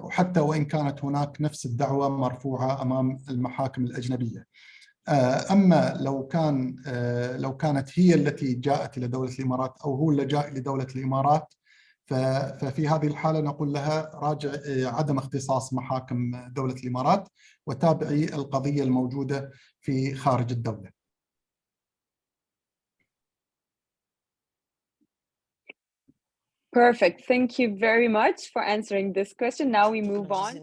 وحتى وإن كانت هناك نفس الدعوة مرفوعة أمام المحاكم الأجنبية. أما لو كانت هي التي جاءت إلى دولة الإمارات أو هو اللي جاء لدولة الإمارات، ففي هذه الحالة نقول لها راجع عدم اختصاص محاكم دولة الإمارات وتابعي القضية الموجودة في خارج الدولة. Perfect. Thank you very much for answering this question. Now we move on.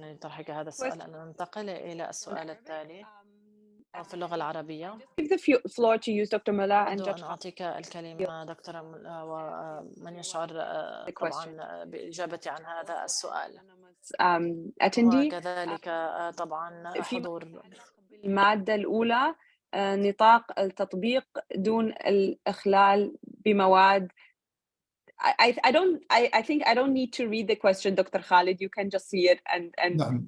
هذا السؤال. أنا ننتقل إلى السؤال التالي في اللغة العربية. Give the floor to you, Dr. Müller, and أن أعطيك الكلمة دكتورة ومن يشعر طبعا بإجابة عن هذا السؤال. وكذلك طبعا حضور المادة الأولى نطاق التطبيق دون الإخلال بمواد. I think I don't need to read the question, Dr. Khalid. You can just see it and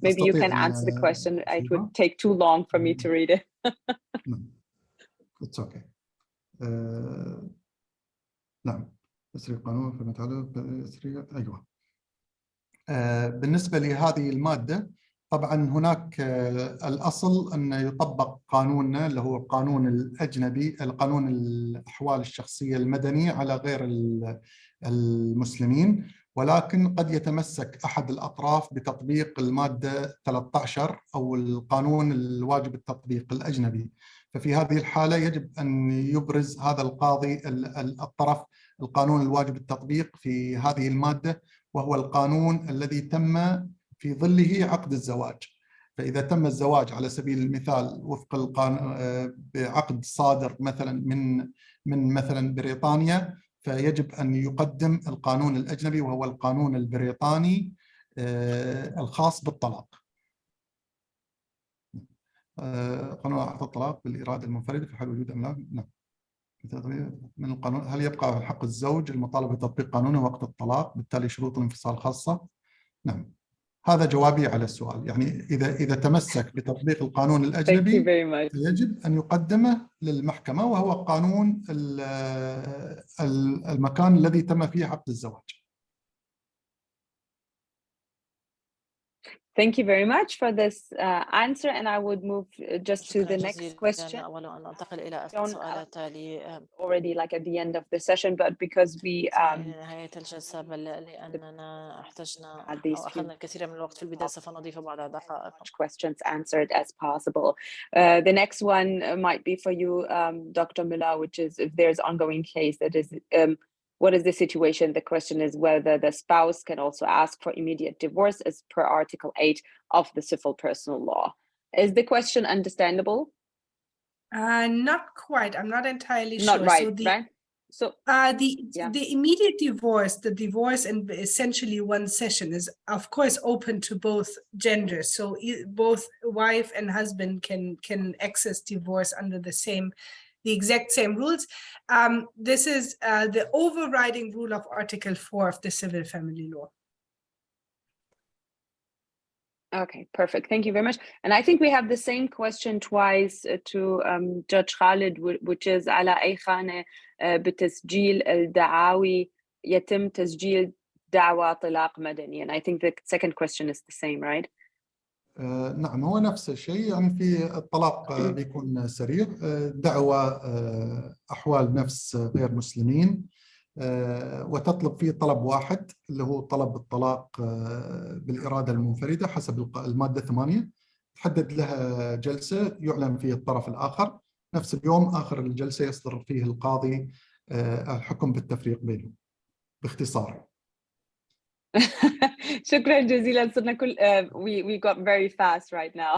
maybe you can answer the question. It would take too long for me to read it. It's okay. نعم، تسريع قانون فيما يتعلق بتسريع. أيوة. بالنسبة لهذه المادة طبعا هناك الأصل أن يطبق قانوننا اللي هو القانون الأجنبي، القانون الأحوال الشخصية المدني على غير المسلمين، ولكن قد يتمسك أحد الأطراف بتطبيق المادة 13 أو القانون الواجب التطبيق الأجنبي. ففي هذه الحالة يجب أن يبرز هذا القاضي الطرف القانون الواجب التطبيق في هذه المادة، وهو القانون الذي تم في ظله عقد الزواج. فإذا تم الزواج على سبيل المثال وفق بعقد صادر مثلا من مثلا بريطانيا، فيجب أن يقدم القانون الأجنبي وهو القانون البريطاني الخاص بالطلاق. قانون إعطاء الطلاق بالإرادة المنفردة في حال وجود أملاك. نعم. من القانون، هل يبقى حق الزوج المطالبة بتطبيق قانونه وقت الطلاق؟ بالتالي شروط الانفصال خاصة. نعم، هذا جوابي على السؤال. يعني إذا تمسك بتطبيق القانون الأجنبي يجب أن يقدمه للمحكمة، وهو قانون المكان الذي تم فيه عقد الزواج. Thank you very much for this answer, and I would move just to the next question. Already like at the end of the session, but because we نهاية الجلسة بل لأننا احتجنا had these أخذنا الكثير من الوقت في البداية سوف نضيف بعض دقائق. questions answered as possible. The next one might be for you, Dr. Müller, which is if there's ongoing case that is what is the situation? The question is whether the spouse can also ask for immediate divorce as per Article 8 of the Civil Personal Law. Is the question understandable? Not quite. I'm not entirely sure. Not right, right? So the immediate divorce, the divorce in essentially one session is of course open to both genders. So both wife and husband can access divorce under the exact same rules. This is the overriding rule of Article 4 of the Civil Family Law. Okay, perfect. Thank you very much. And I think we have the same question twice to Judge Khalid, which is على أي خانة بتسجيل الدعاوي يتم تسجيل دعوى طلاق مدني. And I think the second question is the same, right? نعم، هو نفس الشيء. يعني في الطلاق بيكون سريع، دعوى أحوال نفس غير مسلمين، وتطلب فيه طلب واحد اللي هو طلب الطلاق بالإرادة المنفردة حسب المادة 8. تحدد لها جلسة يعلن فيه الطرف الآخر، نفس اليوم آخر الجلسة يصدر فيه القاضي الحكم بالتفريق بينهم. باختصار. شكرا جزيلا. صرنا كل we got very fast right now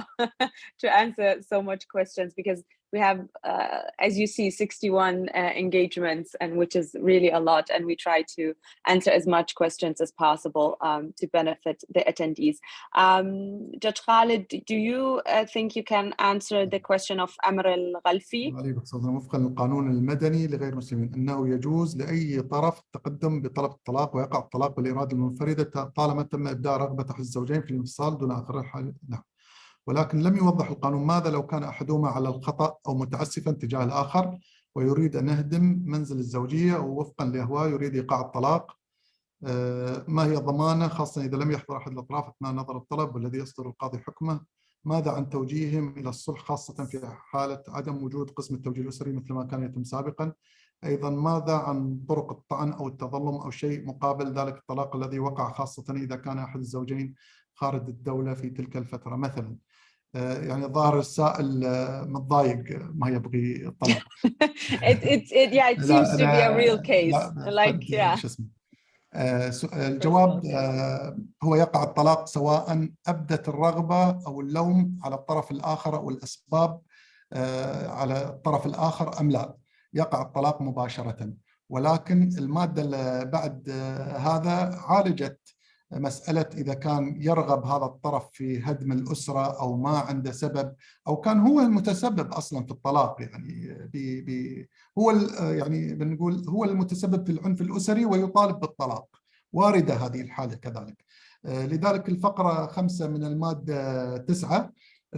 to answer so much questions, because we have as you see 61 engagements, and which is really a lot, and we try to answer as much questions as possible to benefit the attendees. Judge Khalid, do you think you can answer the question of Amr al-Ghalfi? وفقا للقانون المدني لغير المسلمين أنه يجوز لأي طرف التقدم بطلب الطلاق ويقع الطلاق بالإرادة المنفردة طالما تم إبداء رغبة أحد الزوجين في الانفصال دون آخر الحال. نعم، ولكن لم يوضح القانون ماذا لو كان أحدهما على الخطأ أو متعسفا تجاه الآخر ويريد أن يهدم منزل الزوجية، أو وفقا لأهواه يريد إيقاع الطلاق. ما هي ضمانه، خاصة إذا لم يحضر أحد الأطراف أثناء نظر الطلب والذي يصدر القاضي حكمه؟ ماذا عن توجيههم إلى الصلح خاصة في حالة عدم وجود قسم التوجيه الأسري مثل ما كان يتم سابقا؟ أيضا ماذا عن طرق الطعن أو التظلم أو شيء مقابل ذلك الطلاق الذي وقع، خاصة إذا كان أحد الزوجين خارج الدولة في تلك الفترة مثلا؟ يعني ظاهر السائل متضايق ما يبغي الطلاق. it seems to be a real case. الجواب هو يقع الطلاق سواء أبدت الرغبة أو اللوم على الطرف الآخر أو الأسباب على الطرف الآخر أم لا، يقع الطلاق مباشرة. ولكن المادة اللي بعد هذا عالجت مسألة إذا كان يرغب هذا الطرف في هدم الأسرة أو ما عنده سبب، أو كان هو المتسبب أصلا في الطلاق، يعني هو يعني بنقول هو المتسبب في العنف الأسري ويطالب بالطلاق، واردة هذه الحالة كذلك. لذلك الفقرة 5 من المادة 9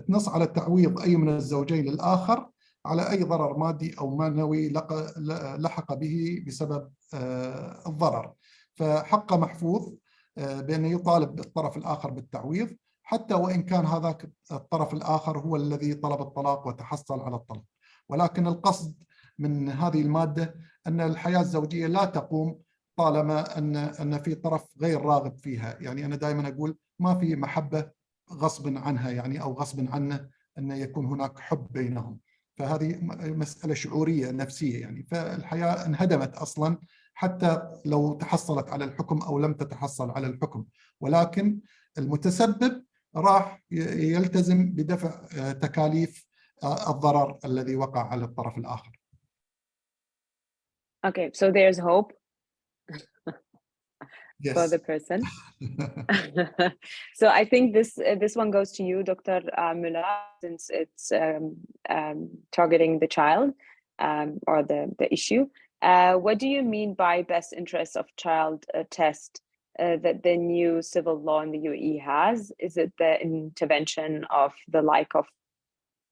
تنص على تعويض أي من الزوجين للآخر على أي ضرر مادي أو معنوي لحق به بسبب الضرر، فحقه محفوظ بأنه يطالب الطرف الآخر بالتعويض حتى وإن كان هذاك الطرف الآخر هو الذي طلب الطلاق وتحصل على الطلاق. ولكن القصد من هذه المادة أن الحياة الزوجية لا تقوم طالما أن في طرف غير راغب فيها. يعني أنا دائما أقول ما في محبة غصب عنها، يعني أو غصب عنه أن يكون هناك حب بينهم، فهذه مسألة شعورية نفسية يعني. فالحياة انهدمت أصلا حتى لو تحصلت على الحكم أو لم تتحصل على الحكم، ولكن المتسبب راح يلتزم بدفع تكاليف الضرر الذي وقع على الطرف الآخر. Okay, so there's hope Yes. for the person. So I think this one goes to you, Dr. Müller, since it's targeting the child or the issue. What do you mean by best interest of child test that the new civil law in the UAE has? Is it the intervention of the like of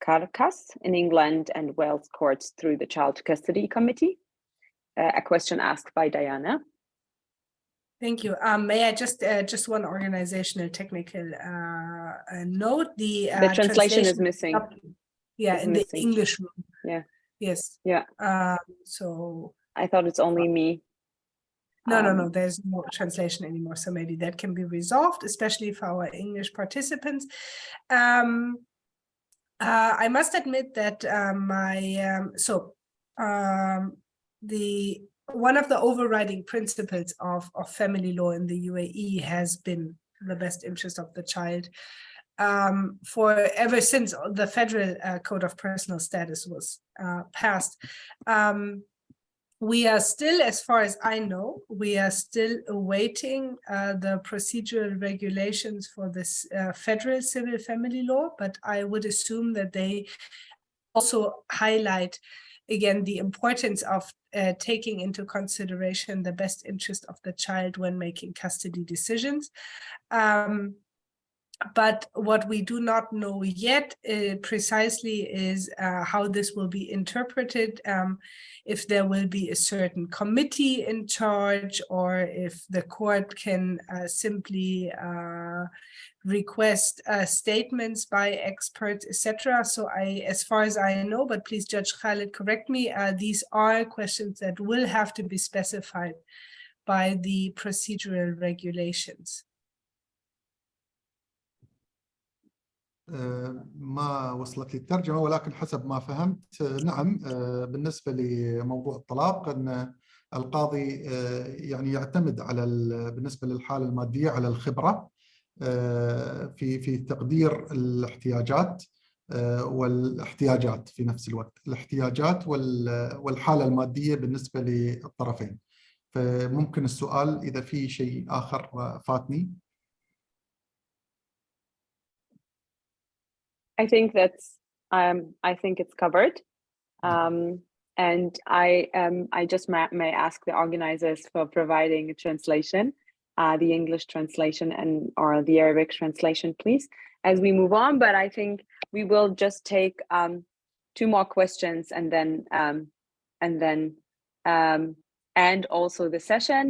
Caracas in England and Wales courts through the Child Custody Committee? A question asked by Diana. Thank you. May I just one organizational technical note? The translation is missing. Yeah, in the English room. Yeah. Yes. Yeah. So I thought it's only me. No, there's no translation anymore. So maybe that can be resolved, especially for our English participants. I must admit that one of the overriding principles of family law in the UAE has been the best interest of the child for ever since the Federal Code of Personal Status was passed. We are still, as far as I know, we are still awaiting the procedural regulations for this federal civil family law, but I would assume that they also highlight again the importance of taking into consideration the best interest of the child when making custody decisions. But what we do not know yet precisely is how this will be interpreted, if there will be a certain committee in charge, or if the court can simply request statements by experts, etc. So as far as I know, but please Judge Khalid correct me, these are questions that will have to be specified by the procedural regulations. ما وصلت لي الترجمة، ولكن حسب ما فهمت نعم، بالنسبة لموضوع الطلاق أن القاضي يعني يعتمد على بالنسبة للحالة المادية على الخبرة في تقدير الاحتياجات والاحتياجات في نفس الوقت، الاحتياجات والحالة المادية بالنسبة للطرفين. فممكن السؤال إذا في شيء آخر فاتني. I think it's covered, and I just may ask the organizers for providing a translation, the English translation or the Arabic translation, please, as we move on. But I think we will just take 2 more questions and then and also the session.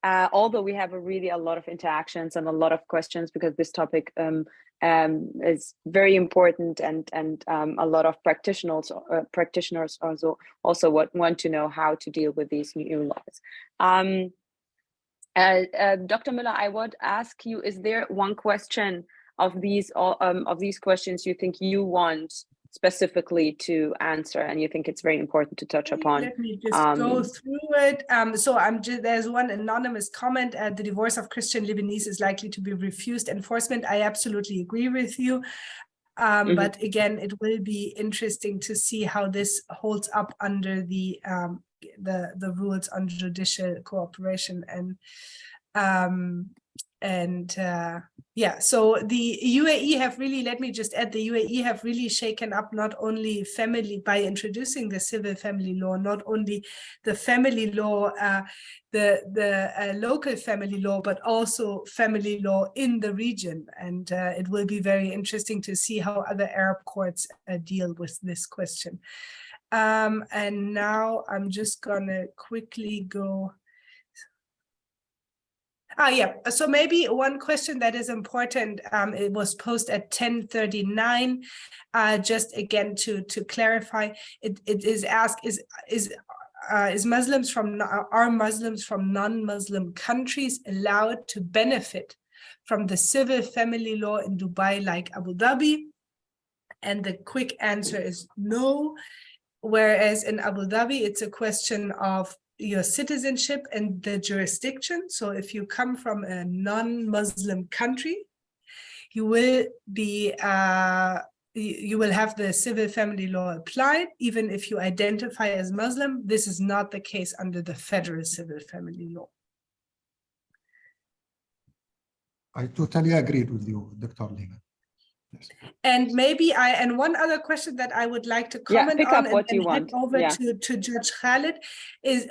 Although we have a lot of interactions and a lot of questions because this topic is very important, and a lot of practitioners also want to know how to deal with these new laws. Dr. Müller, I would ask you: is there one question of these questions you think you want specifically to answer, and you think it's very important to touch upon? Let me just go through it. So there's one anonymous comment: the divorce of Christian Lebanese is likely to be refused enforcement. I absolutely agree with you. But again, it will be interesting to see how this holds up under the rules on judicial cooperation yeah, so the UAE have really, let me just add, the UAE have really shaken up not only family by introducing the civil family law, not only the family law, the local family law, but also family law in the region. And it will be very interesting to see how other Arab courts deal with this question. And now I'm just gonna quickly go. Yeah, so maybe one question that is important, it was posted at 10:39, just again to clarify, it is asked, are Muslims from non-Muslim countries allowed to benefit from the civil family law in Dubai like Abu Dhabi? And the quick answer is no, whereas in Abu Dhabi, it's a question of your citizenship and the jurisdiction. So if you come from a non-Muslim country, you will be you will have the civil family law applied, even if you identify as Muslim. This is not the case under the federal civil family law. I totally agreed with you, Dr. Lina. Yes. And maybe and one other question that I would like to comment pick on up what you want. Over to Judge Khalid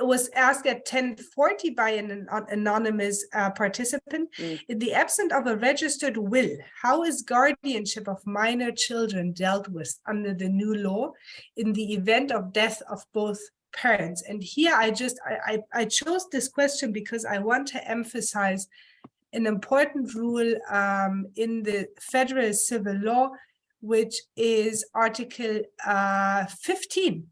was asked at 10:40 by an anonymous participant. In the absence of a registered will, how is guardianship of minor children dealt with under the new law in the event of death of both parents? And here I chose this question because I want to emphasize an important rule in the federal civil law, which is Article 15,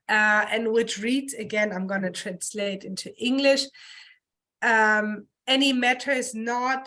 and which reads, again, I'm going to translate into English, any matters not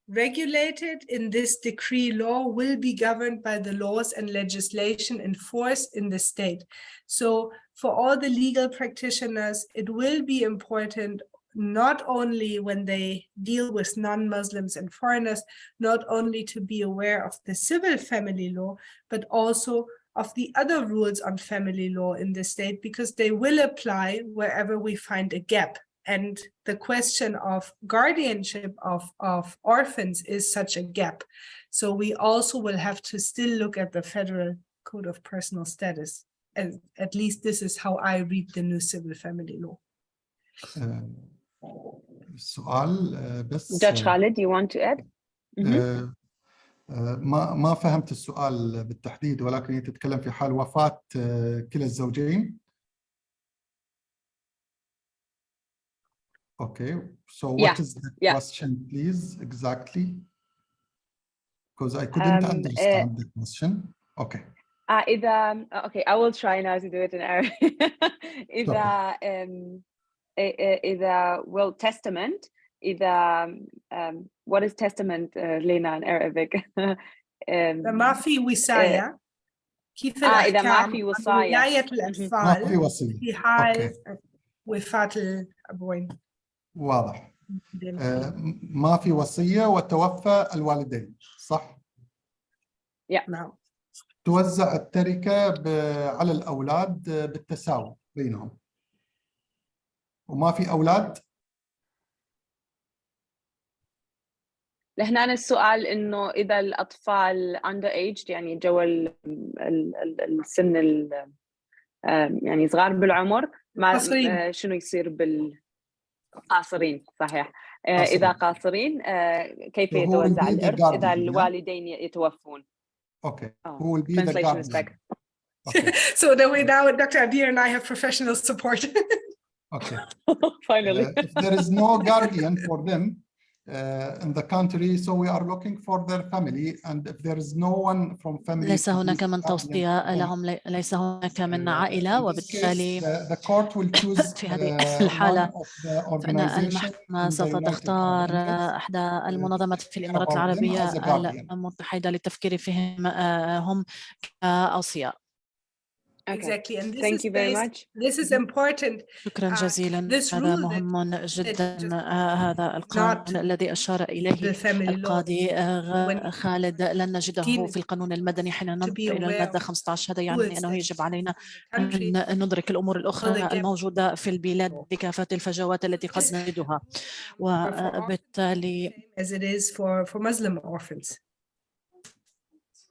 regulated in this decree law will be governed by the laws and legislation in force in the state. So for all the legal practitioners, it will be important not only when they deal with non-Muslims and foreigners, not only to be aware of the civil family law, but also of the other rules on family law in the state, because they will apply wherever we find a gap. And the question of guardianship of orphans is such a gap. So we also will have to still look at the Federal Code of Personal Status. And at least this is how I read the new civil family law. السؤال بس Judge Khalid, do you want to add? ما فهمت السؤال بالتحديد، ولكن هي تتكلم في حال وفاة كلا الزوجين. Okay, so what is the question, please, exactly? Because I couldn't understand the question. Okay. Okay, I will try now to do it in Arabic. إذا will testament إذا what is testament Lena in Arabic? ما في وصاية كيف إذا ما في وصاية ولاية الأطفال في حال وفاة الأبوين. واضح. ما في وصية وتوفى الوالدين، صح؟ نعم. توزع التركة على الأولاد بالتساوي بينهم. وما في أولاد؟ لهنا السؤال إنه إذا الأطفال underaged يعني جو السن يعني صغار بالعمر ما شنو يصير بالقاصرين؟ صحيح. إذا قاصرين كيف يتوزع الإرث إذا الوالدين يتوفون؟ Okay. Who will be the guardian? Okay. So that way now Dr. Abir and I have professional support. Okay. Finally. If there is no guardian for them in the country, so we are looking for their family, and if there is no one from family, ليس هناك من توصية لهم، ليس هناك من عائلة، وبالتالي في هذه الحالة فإن المحكمة سوف تختار إحدى المنظمات في الإمارات العربية المتحدة للتفكير فيهم هم كأوصياء. Exactly, and this Thank you very much. This is important. شكرا جزيلا. هذا مهم جدا. هذا القانون الذي أشار إليه القاضي خالد لن نجده في القانون المدني حين ننظر إلى المادة 15. هذا يعني أنه يجب علينا أن ندرك الأمور الأخرى الموجودة في البلاد بكافة الفجوات التي قد نجدها، وبالتالي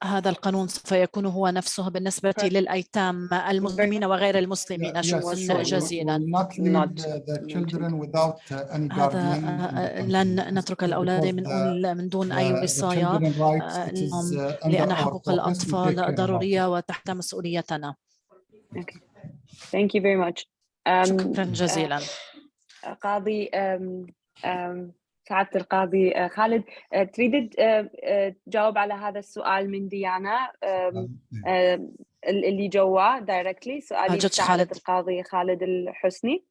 هذا القانون سوف يكون هو نفسه بالنسبة للأيتام المسلمين وغير المسلمين. شكرا جزيلا. لن نترك الأولاد من دون أي وصاية، لأن حقوق الأطفال ضرورية وتحت مسؤوليتنا. Okay. Thank you very much. شكرا جزيلا. قاضي سعادة القاضي خالد، تريد تجاوب على هذا السؤال من ديانا اللي جوا directly سؤالي سعادة القاضي خالد الحسني؟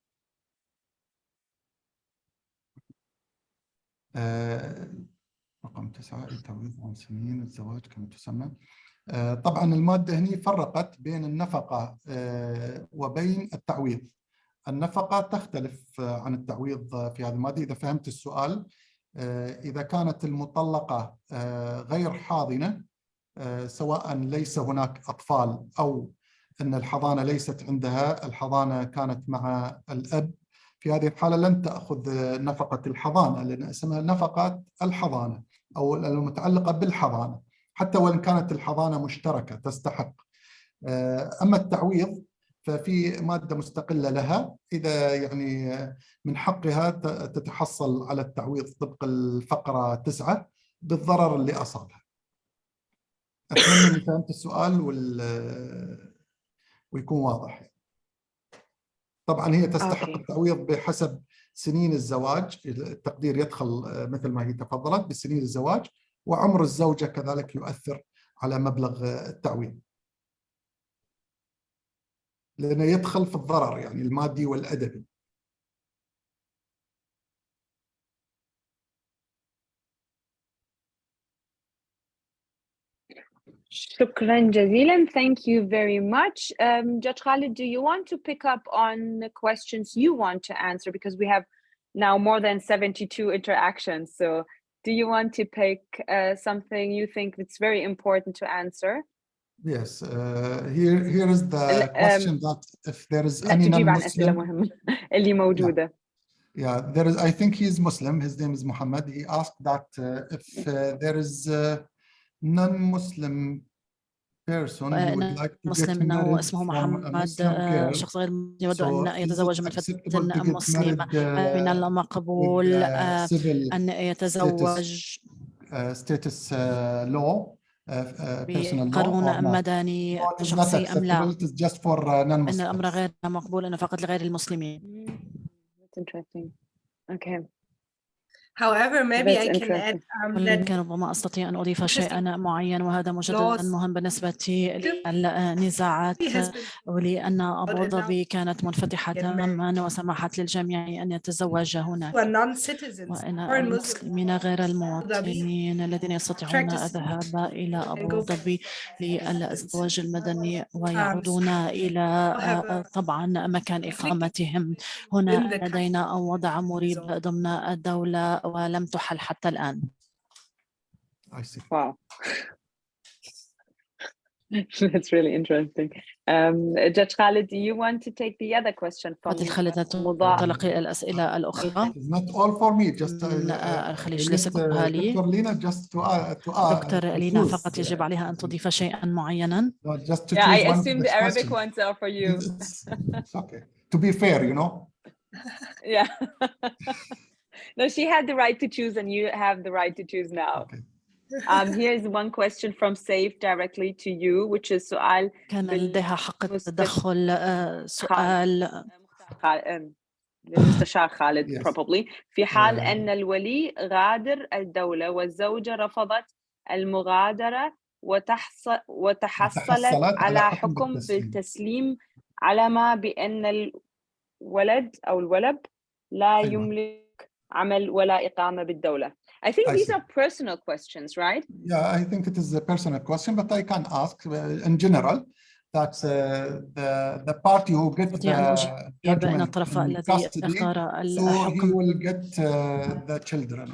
رقم 9 التعويض عن سنين الزواج كما تسمى. طبعا المادة هنا فرقت بين النفقة وبين التعويض. النفقة تختلف عن التعويض في هذه المادة. إذا فهمت السؤال، إذا كانت المطلقة غير حاضنة، سواء ليس هناك أطفال أو أن الحضانة ليست عندها، الحضانة كانت مع الأب، في هذه الحالة لن تأخذ نفقة الحضانة، لأن اسمها نفقة الحضانة أو المتعلقة بالحضانة، حتى وإن كانت الحضانة مشتركة تستحق. أما التعويض ففي مادة مستقلة لها، إذا يعني من حقها تتحصل على التعويض طبق الفقرة 9 بالضرر اللي أصابها. أتمنى أن فهمت السؤال ويكون واضح. طبعا هي تستحق التعويض بحسب سنين الزواج، التقدير يدخل مثل ما هي تفضلت بسنين الزواج، وعمر الزوجة كذلك يؤثر على مبلغ التعويض، لأنه يدخل في الضرر يعني المادي والأدبي. شكرا جزيلا. Thank you very much. Judge Khalid, do you want to pick up on the questions you want to answer? Because we have now more than 72 interactions. So do you want to pick something you think that's very important to answer? Yes, here is the question that if there is any non-Muslim اللي موجودة. Yeah, there is. I think he's Muslim. His name is Muhammad. He asked that if there is non-Muslim person who would like to get married from a Muslim girl, شخص غير يود أن يتزوج من فتاة مسلمة، من المقبول أن يتزوج status law بقانون مدني شخصي أم لا؟ إن الأمر غير مقبول، أنه فقط لغير المسلمين. That's interesting. Okay. However, maybe I can add ولكن ربما أستطيع أن أضيف شيئا معين، وهذا مجددا مهم بالنسبة للنزاعات، ولأن أبو ظبي كانت منفتحة تماما وسمحت للجميع أن يتزوج هناك، وأن المسلمين غير المواطنين الذين يستطيعون الذهاب إلى أبو ظبي للزواج المدني ويعودون إلى طبعا مكان إقامتهم. هنا لدينا وضع مريب ضمن الدولة ولم تحل حتى الآن. Wow. That's really interesting. Judge Khalid, do you want to take the other question from تلقي الأسئلة الأخرى؟ Not all for me, just الخليج ليس كلها لي. دكتور لينا فقط يجب عليها أن تضيف شيئا معينا. Yeah, I assume the Arabic ones are for you. It's okay. To be fair, you know. Yeah. No, she had the right to choose, and you have the right to choose now. Okay. Here's one question from Saif directly to you, which is سؤال كان لديها حق التدخل. سؤال للمستشار خالد probably. في حال أن الولي غادر الدولة والزوجة رفضت المغادرة وتحصلت على حكم بالتسليم، على ما بأن الولد أو الولد لا يملك عمل ولا إقامة بالدولة. I think these are personal questions, right? Yeah, I think it is a personal question, but I can ask in general that the party who gets the judgment in custody, so he will get the children.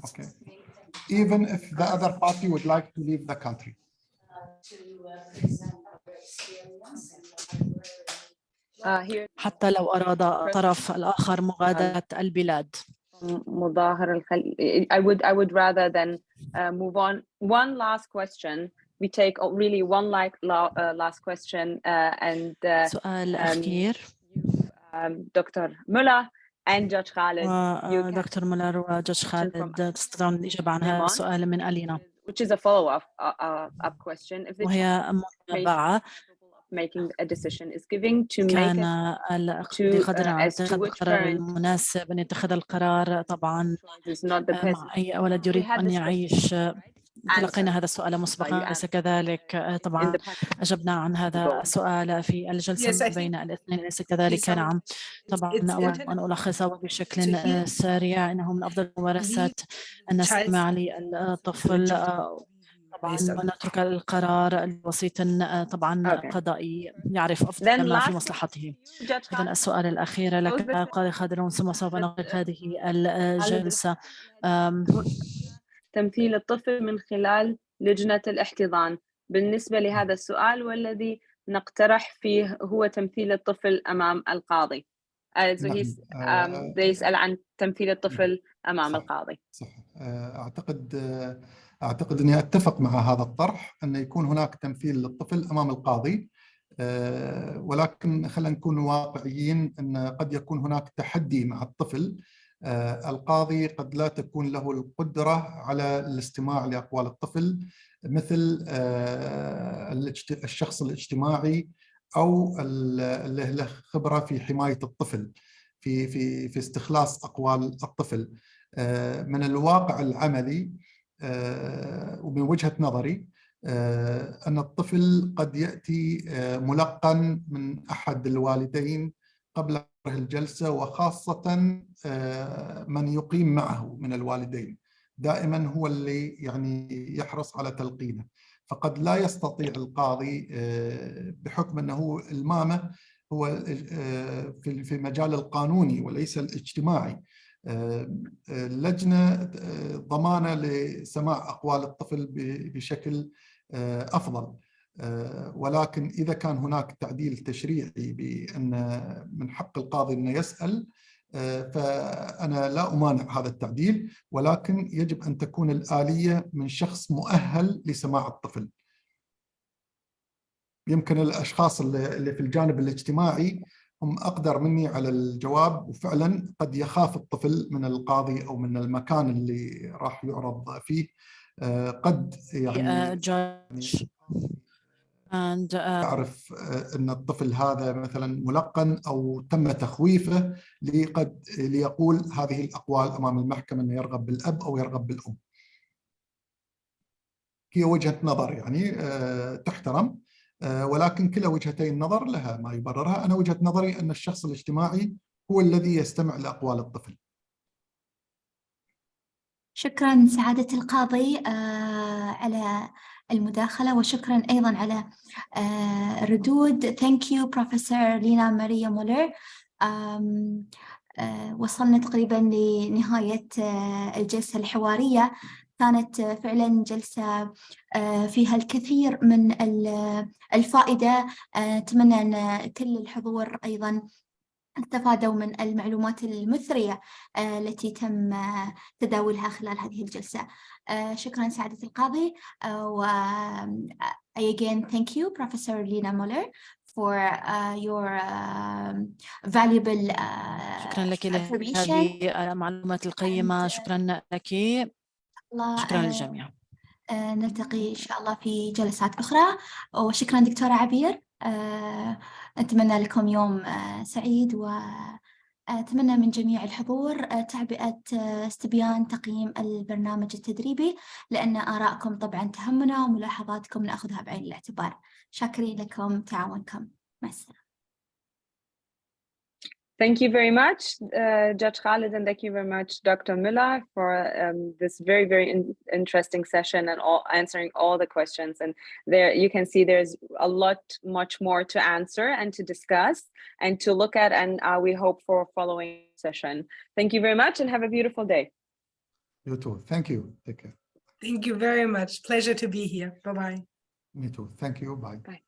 Okay, even if the other party would like to leave the country. حتى لو أراد الطرف الآخر مغادرة البلاد. مظاهر الخليج. I would rather than move on. One last question. We take really one last question and سؤال أخير. Dr. Muller and Judge Khalid. دكتور مولر وجدج خالد تستطيعون الإجابة عن هذا السؤال من ألينا. Which is a follow-up question. وهي متابعة. making a decision, is giving to make كان it القاضي قادرا على as to اتخاذ which القرار parent المناسب، أن يتخذ القرار طبعا is not the best. مع أي ولد يريد أن يعيش. تلقينا هذا السؤال مسبقا أليس كذلك؟ طبعا أجبنا عن هذا السؤال في الجلسة بين الاثنين أليس كذلك؟ نعم طبعا. أود أن ألخصه بشكل سريع. إنه من أفضل الممارسات أن نستمع للطفل طبعا ونترك القرار الوسيط طبعا قضائي يعرف أفضل ما في مصلحته. إذن السؤال الأخير لك قاضي خادر، ثم سوف نغلق هذه الجلسة. تمثيل الطفل من خلال لجنة الاحتضان. بالنسبة لهذا السؤال والذي نقترح فيه هو تمثيل الطفل أمام القاضي. يسأل عن تمثيل الطفل أمام القاضي. صح. أعتقد أني أتفق مع هذا الطرح أن يكون هناك تمثيل للطفل أمام القاضي، ولكن خلينا نكون واقعيين أن قد يكون هناك تحدي مع الطفل. القاضي قد لا تكون له القدرة على الاستماع لأقوال الطفل مثل الشخص الاجتماعي أو اللي له خبرة في حماية الطفل في استخلاص أقوال الطفل. من الواقع العملي ومن وجهة نظري أن الطفل قد يأتي ملقن من أحد الوالدين قبل الجلسة، وخاصة من يقيم معه من الوالدين دائما هو اللي يعني يحرص على تلقينه، فقد لا يستطيع القاضي بحكم أنه المامة هو في المجال القانوني وليس الاجتماعي لجنة ضمانة لسماع أقوال الطفل بشكل أفضل. ولكن إذا كان هناك تعديل تشريعي بأن من حق القاضي أن يسأل، فأنا لا أمانع هذا التعديل، ولكن يجب أن تكون الآلية من شخص مؤهل لسماع الطفل. يمكن الأشخاص اللي في الجانب الاجتماعي هم أقدر مني على الجواب، وفعلا قد يخاف الطفل من القاضي أو من المكان اللي راح يعرض فيه. قد يعني أعرف أن الطفل هذا مثلا ملقن أو تم تخويفه ليقول هذه الأقوال أمام المحكمة أنه يرغب بالأب أو يرغب بالأم. هي وجهة نظر يعني تحترم، ولكن كلا وجهتي النظر لها ما يبررها. أنا وجهة نظري أن الشخص الاجتماعي هو الذي يستمع لأقوال الطفل. شكرا سعادة القاضي على المداخلة، وشكرا أيضا على الردود. Thank you Professor لينا ماريا مولر. وصلنا تقريبا لنهاية الجلسة الحوارية. كانت فعلا جلسة فيها الكثير من الفائدة. أتمنى أن كل الحضور أيضا استفادوا من المعلومات المثرية التي تم تداولها خلال هذه الجلسة. شكرا سعادة القاضي. و I again thank you Professor Lina Muller for your valuable شكرا لك لهذه المعلومات القيمة. شكرا لك. شكرا للجميع. نلتقي إن شاء الله في جلسات أخرى. وشكرا دكتورة عبير. أتمنى لكم يوم سعيد، وأتمنى من جميع الحضور تعبئة استبيان تقييم البرنامج التدريبي، لأن آراءكم طبعا تهمنا وملاحظاتكم نأخذها بعين الاعتبار. شاكرين لكم تعاونكم. مع السلامة. Thank you very much, Judge Khalid, and thank you very much, Dr. Miller, for this very, very interesting session and answering all the questions. And there you can see there's a lot, much more to answer and to discuss and to look at, and we hope for a following session. Thank you very much and have a beautiful day. You too. Thank you. Take care. Thank you very much. Pleasure to be here. Bye-bye. Me too. Thank you. Bye. Bye.